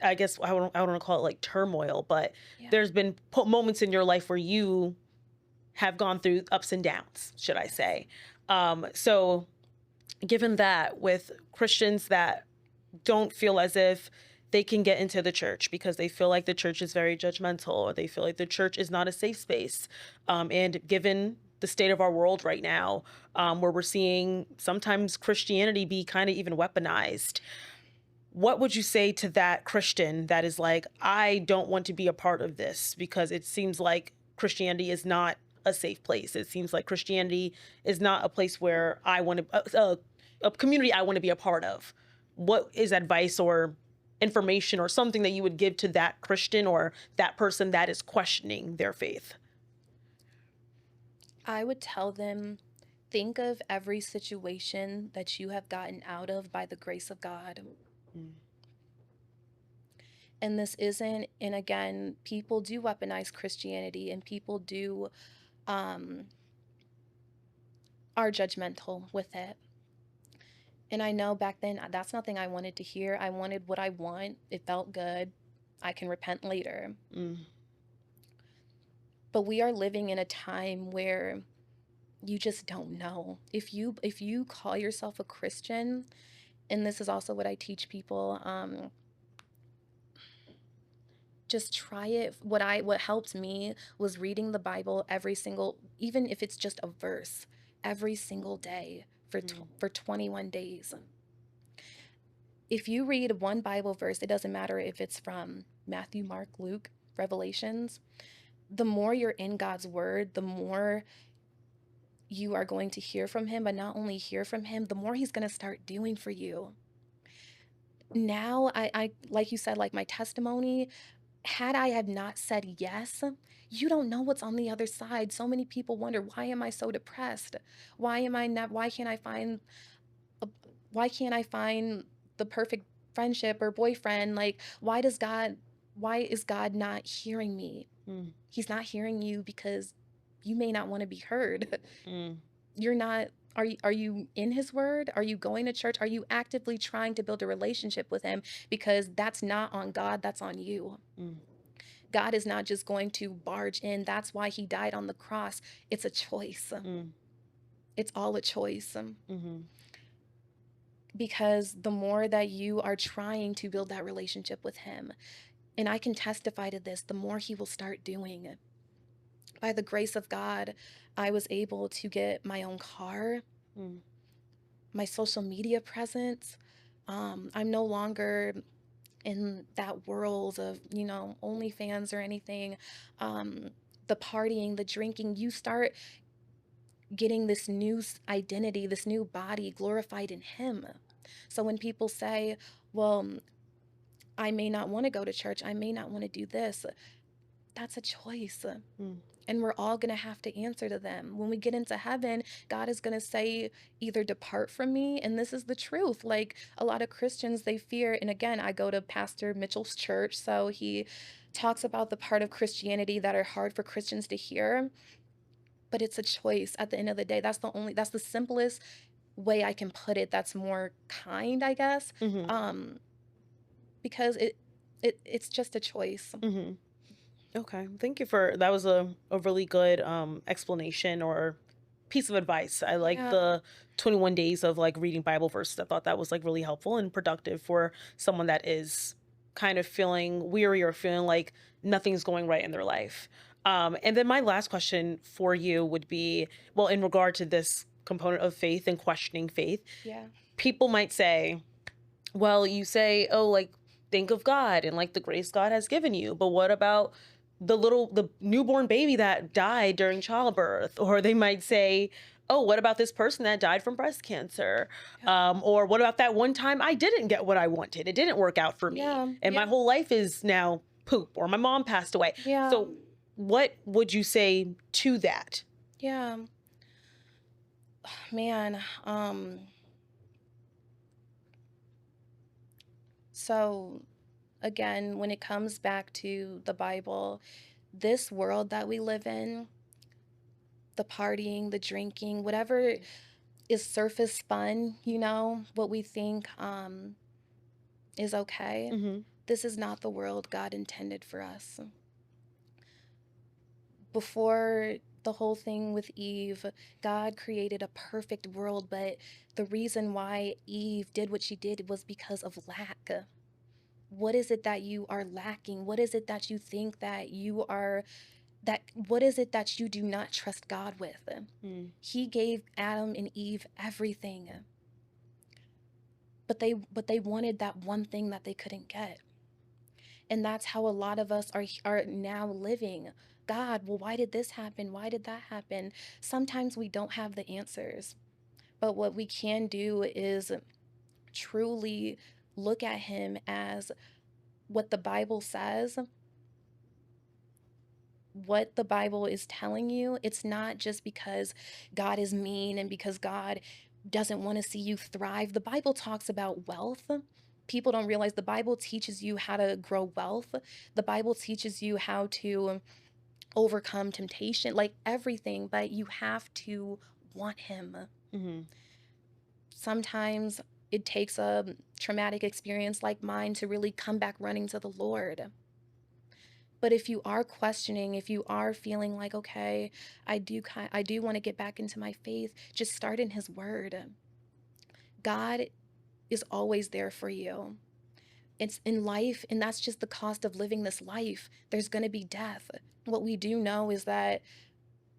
A: I guess I don't want to call it like turmoil, but there's been moments in your life where you have gone through ups and downs, should I say. So given that, with Christians that don't feel as if they can get into the church because they feel like the church is very judgmental, or they feel like the church is not a safe space, and given the state of our world right now, where we're seeing sometimes Christianity be kind of even weaponized, what would you say to that Christian that is like, I don't want to be a part of this because it seems like Christianity is not a safe place. It seems like Christianity is not a place where I want to, a community I want to be a part of. What is advice or information or something that you would give to that Christian or that person that is questioning their faith?
B: I would tell them, think of every situation that you have gotten out of by the grace of God. And this isn't, and again, people do weaponize Christianity, and people do are judgmental with it. And I know back then that's nothing I wanted to hear. I wanted what I want. It felt good. I can repent later. But we are living in a time where you just don't know. If you call yourself a Christian, and this is also what I teach people, just try it. What helped me was reading the Bible even if it's just a verse, every single day for 21 days. If you read one Bible verse, it doesn't matter if it's from Matthew, Mark, Luke, Revelations, the more you're in God's word, the more you are going to hear from him, but not only hear from him, the more he's going to start doing for you. Now, I like you said, like my testimony, had I have not said yes, you don't know what's on the other side. So many people wonder, why am I so depressed? Why am I not, a, why can't I find the perfect friendship or boyfriend? Like, why is God not hearing me?
A: Mm,
B: He's not hearing you because you may not want to be heard.
A: mm,
B: You're not, are you in his word? Are you going to church? Are you actively trying to build a relationship with him? Because that's not on God, that's on you.
A: mm,
B: God is not just going to barge in. That's why he died on the cross. It's a choice.
A: mm,
B: It's all a choice.
A: mhm,
B: Because the more that you are trying to build that relationship with him, and I can testify to this, the more he will start doing. By the grace of God, I was able to get my own car,
A: mm,
B: my social media presence. I'm no longer in that world of, OnlyFans or anything. Um, the partying, the drinking, you start getting this new identity, this new body glorified in him. So when people say, well, I may not want to go to church, I may not want to do this, that's a choice.
A: mm,
B: And we're all going to have to answer to them. When we get into heaven, God is going to say, either depart from me. And this is the truth. Like a lot of Christians, they fear. And again, I go to Pastor Mitchell's church. So he talks about the part of Christianity that are hard for Christians to hear. But it's a choice at the end of the day. That's the simplest way I can put it. That's more kind, I guess.
A: mhm,
B: Um, because it's just a choice.
A: mhm. Okay, thank you for that. Was a really good explanation or piece of advice. I like
B: Yeah.
A: the 21 days of like reading Bible verses. I thought that was like really helpful and productive for someone that is kind of feeling weary or feeling like nothing's going right in their life. And then my last question for you would be, well, in regard to this component of faith and questioning faith,
B: Yeah.
A: people might say, well, you say, oh, like, think of God and like the grace God has given you. But what about the newborn baby that died during childbirth? Or they might say, oh, what about this person that died from breast cancer?
B: Yeah.
A: Or what about that one time I didn't get what I wanted? It didn't work out for me.
B: Yeah.
A: And my
B: Yeah.
A: whole life is now poop, or my mom passed away.
B: Yeah.
A: So, what would you say to that?
B: Yeah. Man, so again, when it comes back to the Bible, this world that we live in, the partying, the drinking, whatever is surface fun, what we think is okay.
A: Mm-hmm.
B: This is not the world God intended for us. Before the whole thing with Eve, God created a perfect world, but the reason why Eve did what she did was because of lack. What is it that you are lacking? What is it that you think that what is it that you do not trust God with?
A: Mm.
B: He gave Adam and Eve everything. But they wanted that one thing that they couldn't get. And that's how a lot of us are now living. God, well, why did this happen? Why did that happen? Sometimes we don't have the answers. But what we can do is truly look at him as what the Bible says, what the Bible is telling you. It's not just because God is mean and because God doesn't want to see you thrive. The Bible talks about wealth. People don't realize the Bible teaches you how to grow wealth. The Bible teaches you how to overcome temptation, like everything, but you have to want him.
A: Mm-hmm.
B: Sometimes it takes a traumatic experience like mine to really come back running to the Lord. But if you are questioning, if you are feeling like, okay, I do want to get back into my faith, just start in his word. God is always there for you. It's in life, and that's just the cost of living this life. There's going to be death. What we do know is that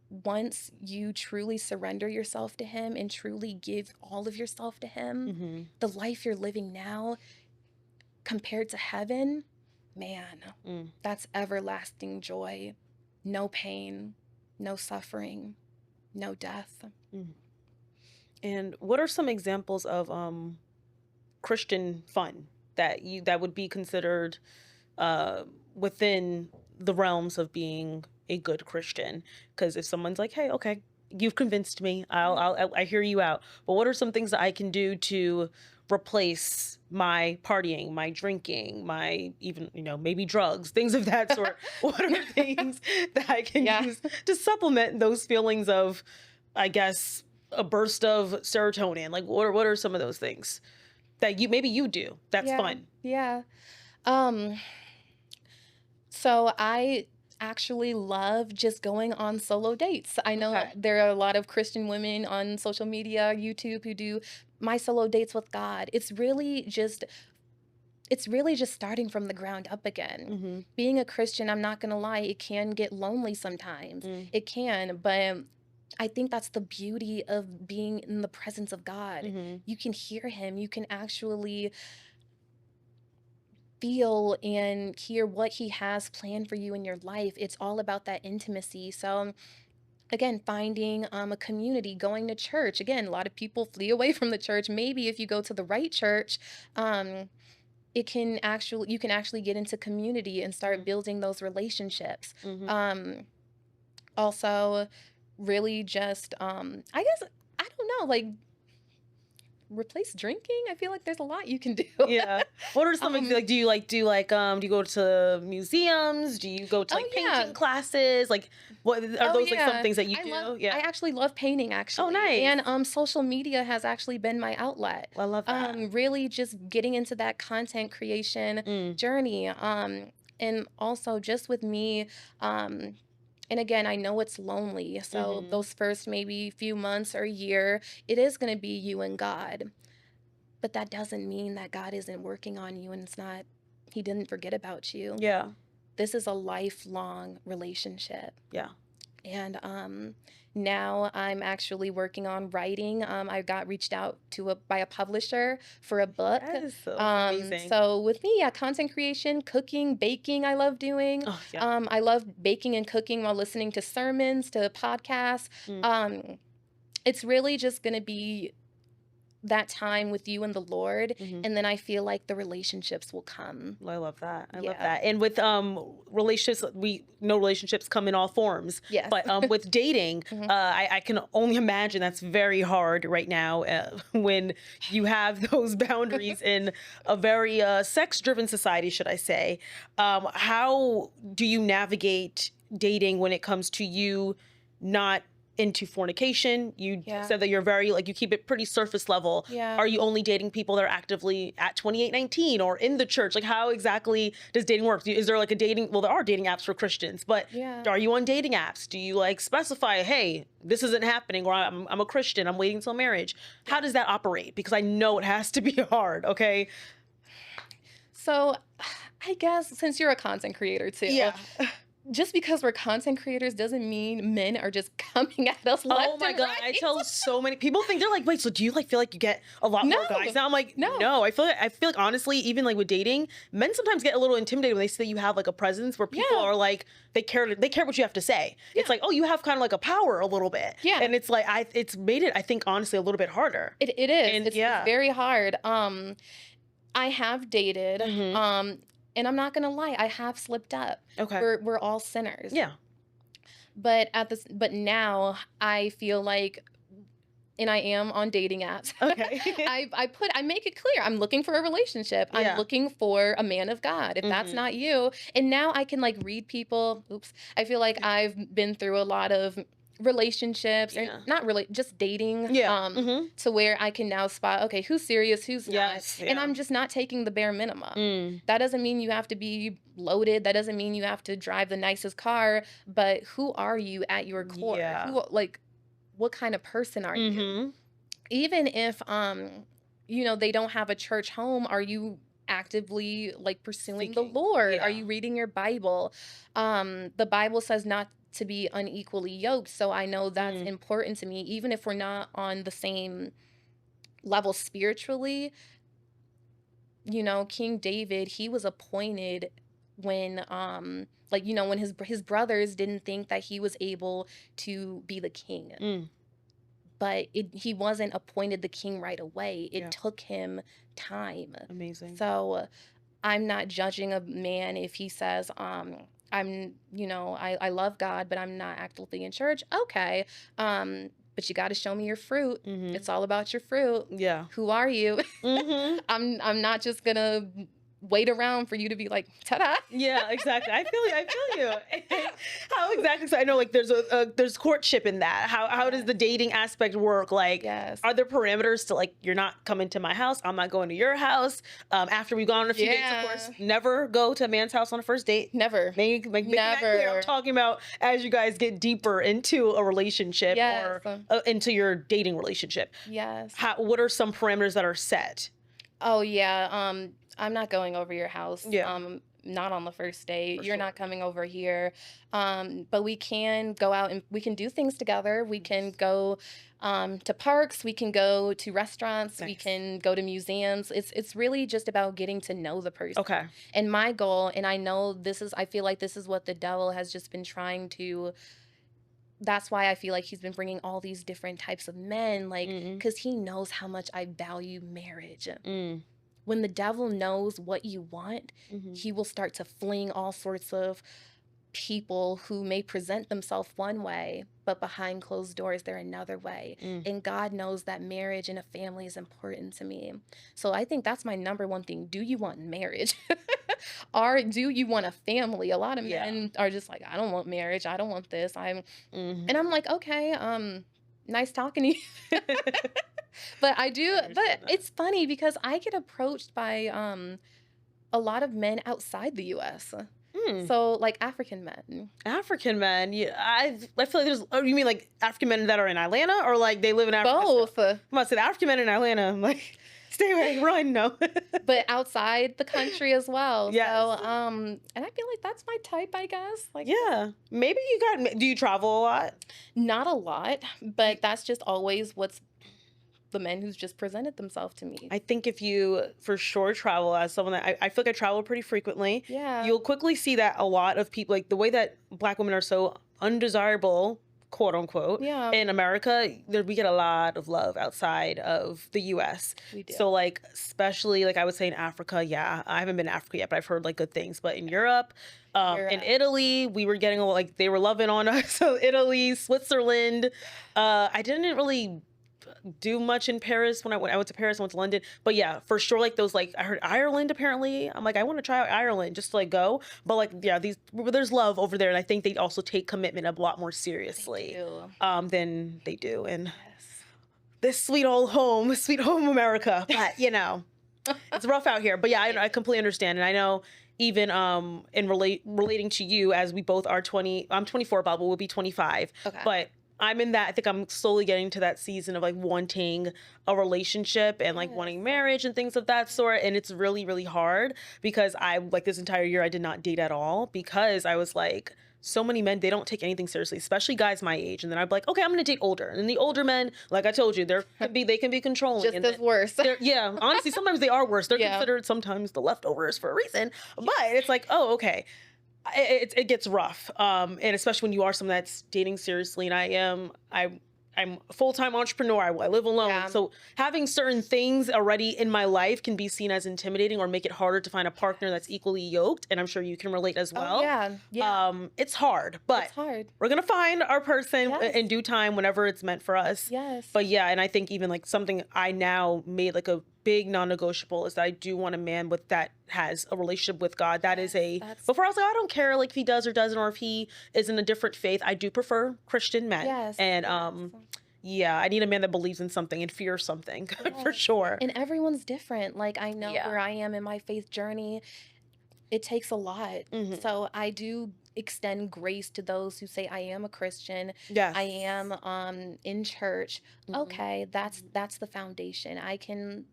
B: once you truly surrender yourself to him and truly give all of yourself to him,
A: Mm-hmm.
B: the life you're living now compared to heaven, man,
A: Mm.
B: that's everlasting joy. no pain, no suffering, no death.
A: Mm. And what are some examples of Christian fun that would be considered uh, within the realms of being a good Christian? Because if someone's like, "Hey, okay, you've convinced me. I hear you out. But what are some things that I can do to replace my partying, my drinking, my even maybe drugs, things of that sort? What are things that I can
B: Yeah.
A: use to supplement those feelings of, I guess, a burst of serotonin? Like, what are some of those things that maybe you do that's
B: Yeah.
A: fun?
B: Yeah. Um, so I actually love just going on solo dates. I know
A: Okay.
B: there are a lot of Christian women on social media, YouTube, who do my solo dates with God. It's really just starting from the ground up again.
A: Mm-hmm.
B: Being a Christian, I'm not going to lie, it can get lonely sometimes.
A: Mm.
B: It can, but I think that's the beauty of being in the presence of God.
A: Mm-hmm.
B: You can hear him, you can actually feel and hear what he has planned for you in your life. It's all about that intimacy. So again, finding a community, going to church. Again, a lot of people flee away from the church. Maybe if you go to the right church, um, you can actually get into community and start building those relationships.
A: Mm-hmm.
B: Um, also, really just I guess, I don't know, like, replace drinking. I feel like there's a lot you can do.
A: Yeah. What are some
B: um
A: like do you like do you go to museums? Do you go to
B: oh
A: like
B: yeah.
A: painting classes? Like what are
B: Oh
A: those like some
B: yeah.
A: things that you
B: I love
A: do?
B: I
A: Yeah.
B: actually love painting,
A: Oh,
B: actually.
A: nice.
B: And social media has actually been my outlet.
A: I love that.
B: Really just getting into that content creation
A: Mm.
B: journey. And also just with me, um and again, I know it's lonely. So
A: Mm-hmm.
B: those first maybe few months or year, it is going to be you and God. But that doesn't mean that God isn't working on you, and he didn't forget about you.
A: Yeah.
B: This is a lifelong relationship.
A: Yeah.
B: And now I'm actually working on writing. I got reached out by a publisher for a book.
A: That is so amazing.
B: So with me, yeah, content creation, cooking, baking, I love doing.
A: Oh, yeah.
B: I love baking and cooking while listening to sermons, to podcasts.
A: Mm.
B: It's really just going to be that time with you and the Lord,
A: Mm-hmm.
B: and then I feel like the relationships will come.
A: I love that. I love
B: Yeah.
A: that. And with relationships, we know relationships come in all forms.
B: Yes.
A: But with dating,
B: Mhm.
A: I can only imagine that's very hard right now when you have those boundaries in a very sex-driven society, should I say. How do you navigate dating when it comes to you not into fornication? You
B: Yeah.
A: said that you're very you keep it pretty surface level.
B: Yeah.
A: Are you only dating people that are actively at 2819 or in the church? Like, how exactly does dating work? Is there like a dating? Well, there are dating apps for Christians, but
B: Yeah.
A: are you on dating apps? Do you like specify, hey, this isn't happening, or I'm a Christian, I'm waiting till marriage? How does that operate? Because I know it has to be hard. Okay.
B: So I guess since you're a content creator too,
A: Yeah.
B: just because we're content creators doesn't mean men are just coming at us left
A: Oh my
B: and
A: God.
B: right.
A: I tell so many people think they're like, wait, so do you feel like you get a lot more
B: No.
A: guys now? I'm like,
B: No.
A: no. I feel like honestly, even like with dating, men sometimes get a little intimidated when they see that you have like a presence where people
B: Yeah.
A: are like, they care what you have to say.
B: Yeah.
A: It's like, oh, you have kind of like a power a little bit.
B: Yeah.
A: And it's like it's made it, I think, honestly, a little bit harder.
B: It is.
A: And
B: It's
A: yeah.
B: very hard. I have dated,
A: Mhm.
B: and I'm not gonna lie, I have slipped up.
A: Okay.
B: We're all sinners.
A: Yeah.
B: But now I feel like, and I am on dating apps.
A: Okay.
B: I make it clear I'm looking for a relationship.
A: Yeah.
B: I'm looking for a man of God. If that's
A: Mhm.
B: not you, and now I can like read people. Oops. I feel like I've been through a lot of relationships,
A: Yeah.
B: or not really, just dating.
A: Yeah. Mhm.
B: To where I can now spot, okay, who's serious, who's
A: Yes,
B: not. And
A: yeah.
B: I'm just not taking the bare minimum.
A: Mm.
B: That doesn't mean you have to be loaded. That doesn't mean you have to drive the nicest car. But who are you at your core?
A: Yeah.
B: What kind of person are you?
A: Mhm.
B: Even if they don't have a church home, are you actively like pursuing the
A: Seeking.
B: Lord?
A: Yeah.
B: Are you reading your Bible? The Bible says not to be unequally yoked, so I know that's
A: Mm.
B: important to me, even if we're not on the same level spiritually. King David, he was appointed when like, you know, when his brothers didn't think that he was able to be the king.
A: Mm.
B: But he wasn't appointed the king right away. It
A: Yeah.
B: took him time.
A: Amazing.
B: So I'm not judging a man if he says, I'm, you know, I love God, but I'm not actively in church. Okay. But you got to show me your fruit.
A: Mm-hmm.
B: It's all about your fruit.
A: Yeah.
B: Who are you?
A: Mm-hmm.
B: I'm not just gonna wait around for you to be like, ta-da.
A: Yeah, exactly. I feel you. How exactly? So I know like there's courtship in that. How does the dating aspect work? Like,
B: Yes.
A: are there parameters to like you're not coming to my house, I'm not going to your house? After we've gone on a few dates, of course, never go to a man's house on a first date.
B: Never.
A: Make that clear. I'm talking about as you guys get deeper into a relationship or into your dating relationship.
B: Yes.
A: What are some parameters that are set?
B: Oh yeah. I'm not going over your house.
A: Yeah.
B: Not on the first date.
A: For
B: You're
A: sure.
B: not coming over here. But we can go out and we can do things together. We can go to parks. We can go to restaurants.
A: Nice.
B: We can go to museums. It's really just about getting to know the person.
A: Okay.
B: And my goal, and I know I feel like this is what the devil has just been trying to. That's why I feel like he's been bringing all these different types of men, like, because he knows how much I value marriage.
A: Mm.
B: When the devil knows what you want, he will start to fling all sorts of people who may present themselves one way, but behind closed doors, they're another way. And God knows that marriage and a family is important to me. So I think that's my number one thing. Do you want marriage? Or do you want a family? A lot of men are just like, I don't want marriage. I don't want this. And I'm like, okay, nice talking to you. But I do, but it's funny because I get approached by a lot of men outside the U.S. So like African men.
A: African men, yeah, I feel like there's. Oh, you mean like African men that are in Atlanta, or like they live in Africa?
B: Both.
A: I'm about to say the African men in Atlanta. I'm like, stay away, run, no.
B: But outside the country as well.
A: Yes.
B: So and I feel like that's my type, I guess. Like,
A: yeah, maybe do you travel a lot?
B: Not a lot, but that's just always what's the men who's just presented themselves to me.
A: I think if you for sure travel as someone that I feel like I travel pretty frequently, you'll quickly see that a lot of people, like the way that Black women are so undesirable, quote unquote, in America, we get a lot of love outside of the US.
B: We do.
A: So like, especially like I would say in Africa, I haven't been to Africa yet, but I've heard like good things. But in Europe, in Italy, we were getting like they were loving on us. So Italy, Switzerland, I didn't really do much in Paris when I went to Paris, I went to London, but yeah, for sure, like those, like I heard Ireland apparently, I'm like, I want to try out Ireland just to like go, but like, yeah, there's love over there, and I think they also take commitment a lot more seriously than they do in this sweet home America, but you know, it's rough out here, but yeah, I completely understand, and I know even in relating to you, as we both are 20, I'm 24, Bob will be 25, but I'm in that, I think I'm slowly getting to that season of like wanting a relationship and like wanting marriage and things of that sort. And it's really, really hard because like this entire year I did not date at all because I was like, so many men, they don't take anything seriously, especially guys my age. And then I'd be like, okay, I'm going to date older. And the older men, like I told you, they can be controlling.
B: Just as worse.
A: Yeah, honestly, sometimes they are worse. They're considered sometimes the leftovers for a reason. But it's like, oh, okay. It gets rough, and especially when you are someone that's dating seriously. And I'm a full-time entrepreneur. I live alone, so having certain things already in my life can be seen as intimidating or make it harder to find a partner that's equally yoked. And I'm sure you can relate as well. It's hard, but we're gonna find our person in due time whenever it's meant for us. But yeah, and I think even like something I now made like a big non-negotiable is that I do want a man that has a relationship with God. That is before I was like, I don't care like if he does or doesn't, or if he is in a different faith. I do prefer Christian men. And yeah, I need a man that believes in something and fears something for sure.
B: And everyone's different. Like I know where I am in my faith journey, it takes a lot. So I do extend grace to those who say I am a Christian. I am in church. Okay, that's the foundation.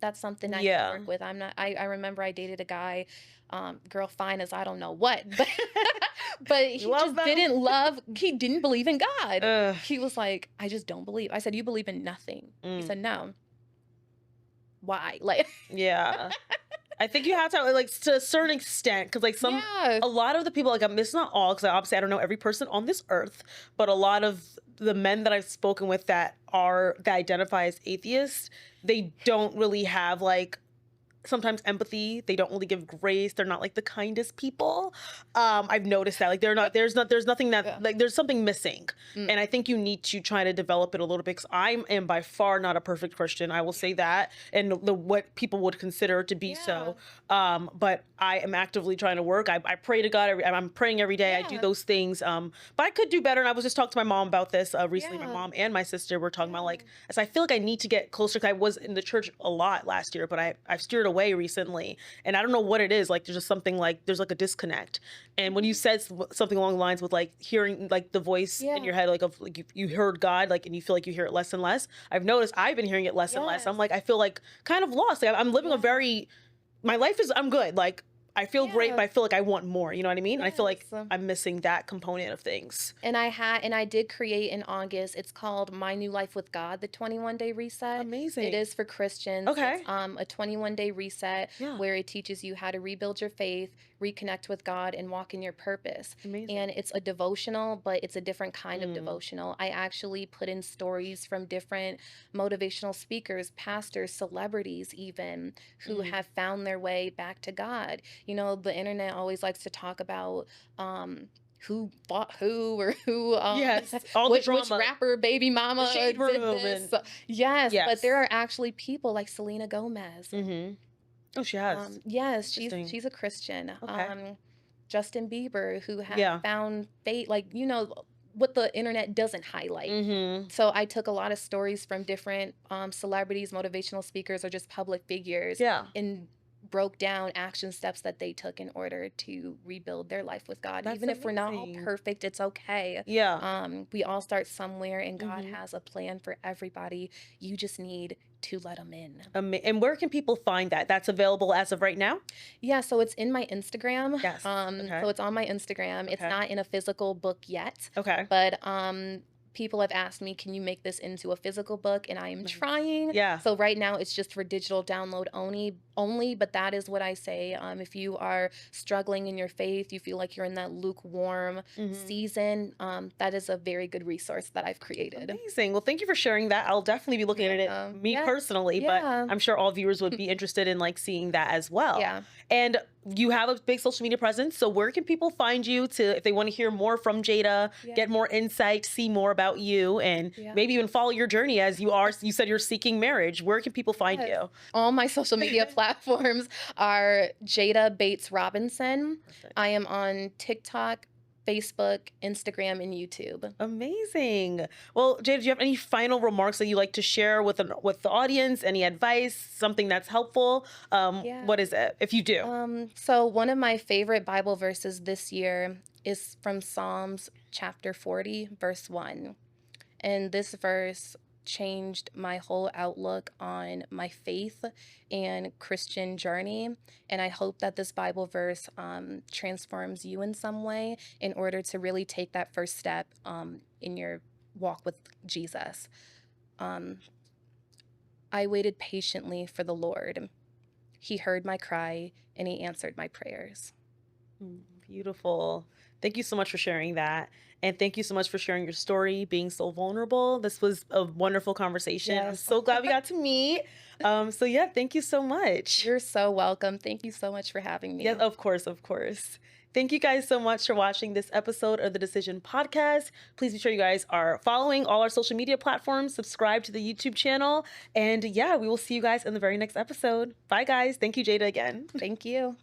B: That's something I can work with. I remember I dated a guy, girl fine as I don't know what, but he didn't believe in God. He was like, I just don't believe. I said, you believe in nothing. He said, no. Why? Like
A: I think you have to, like, to a certain extent, because like
B: Yeah.
A: a lot of the people, like, it's not all, because obviously I don't know every person on this earth, but a lot of the men that I've spoken with that identify as atheists, they don't really have like sometimes empathy. They don't really give grace. They're not like the kindest people. I've noticed that, like, they're not, there's nothing
B: Yeah.
A: that, like, there's something missing.
B: Mm.
A: And I think you need to try to develop it a little bit, because I am by far not a perfect Christian. I will say that. And what people would consider to be so. But I am actively trying to work. I pray to God. I'm praying every day. I do
B: Yeah.
A: those things. But I could do better. And I was just talking to my mom about this recently. My
B: Yeah.
A: mom and my sister were talking about, like, as I feel like I need to get closer, because I was in the church a lot last year, but I've steered away recently, and I don't know what it is. Like, there's just something, like, there's like a disconnect. And when you said something along the lines with like hearing like the voice in your head, like, of like you heard God, like, and you feel like you hear it less and less. I've noticed I've been hearing it less and less. I'm like, I feel like kind of lost. Like, I'm living a very, my life is, I'm good. Like, I feel great, but I feel like I want more. You know what I mean? And I feel like I'm missing that component of things.
B: And I did create in August. It's called My New Life with God, the 21-day reset.
A: Amazing.
B: It is for Christians.
A: Okay.
B: It's a 21-day reset where it teaches you how to rebuild your faith, reconnect with God, and walk in your purpose.
A: Amazing.
B: And it's a devotional, but it's a different kind of devotional. I actually put in stories from different motivational speakers, pastors, celebrities even, who have found their way back to God. You know, the internet always likes to talk about who fought who, or who
A: all the drama.
B: which rapper baby mama
A: shade
B: did
A: room
B: this.
A: and-
B: Yes, but there are actually people like Selena Gomez.
A: Oh, she has.
B: Yes,
A: Interesting.
B: she's a Christian.
A: Okay.
B: Justin Bieber, who has found faith, like, you know, what the internet doesn't highlight. So I took a lot of stories from different celebrities, motivational speakers, or just public figures, and broke down action steps that they took in order to rebuild their life with God.
A: That's
B: Even if we're not all
A: amazing.
B: perfect, it's okay. We all start somewhere, and God has a plan for everybody. You just need to let them in.
A: And where can people find that? That's available as of right now?
B: Yeah, so it's in my Instagram.
A: Yes.
B: So it's on my Instagram. It's not in a physical book yet.
A: Okay.
B: But people have asked me, can you make this into a physical book? And I am trying.
A: Yeah.
B: So right now it's just for digital download only, but that is what I say. If you are struggling in your faith, you feel like you're in that lukewarm season, that is a very good resource that I've created.
A: Amazing. Well, thank you for sharing that. I'll definitely be looking at it, personally, but I'm sure all viewers would be interested in, like, seeing that as well.
B: Yeah.
A: And you have a big social media presence. So where can people find you if they want to hear more from Jada, get more insight, see more about you, and maybe even follow your journey as you said you're seeking marriage? Where can people find you?
B: All my social media platforms are Jada Bates Robinson.
A: Perfect.
B: I am on TikTok, Facebook, Instagram, and YouTube.
A: Amazing. Well, Jada, do you have any final remarks that you like to share with the audience? Any advice, something that's helpful? What is it, if you do?
B: So one of my favorite Bible verses this year is from Psalms chapter 40, verse 1. And this verse changed my whole outlook on my faith and Christian journey. And I hope that this Bible verse transforms you in some way in order to really take that first step in your walk with Jesus. I waited patiently for the Lord. He heard my cry and he answered my prayers.
A: Beautiful. Thank you so much for sharing that. And thank you so much for sharing your story, being so vulnerable. This was a wonderful conversation.
B: Yes.
A: I'm so glad we got to meet. So yeah, thank you so much.
B: You're so welcome. Thank you so much for having me.
A: Yes, of course, of course. Thank you guys so much for watching this episode of the Decision Podcast. Please be sure you guys are following all our social media platforms, subscribe to the YouTube channel, and yeah, we will see you guys in the very next episode. Bye guys. Thank you, Jada, again.
B: Thank you.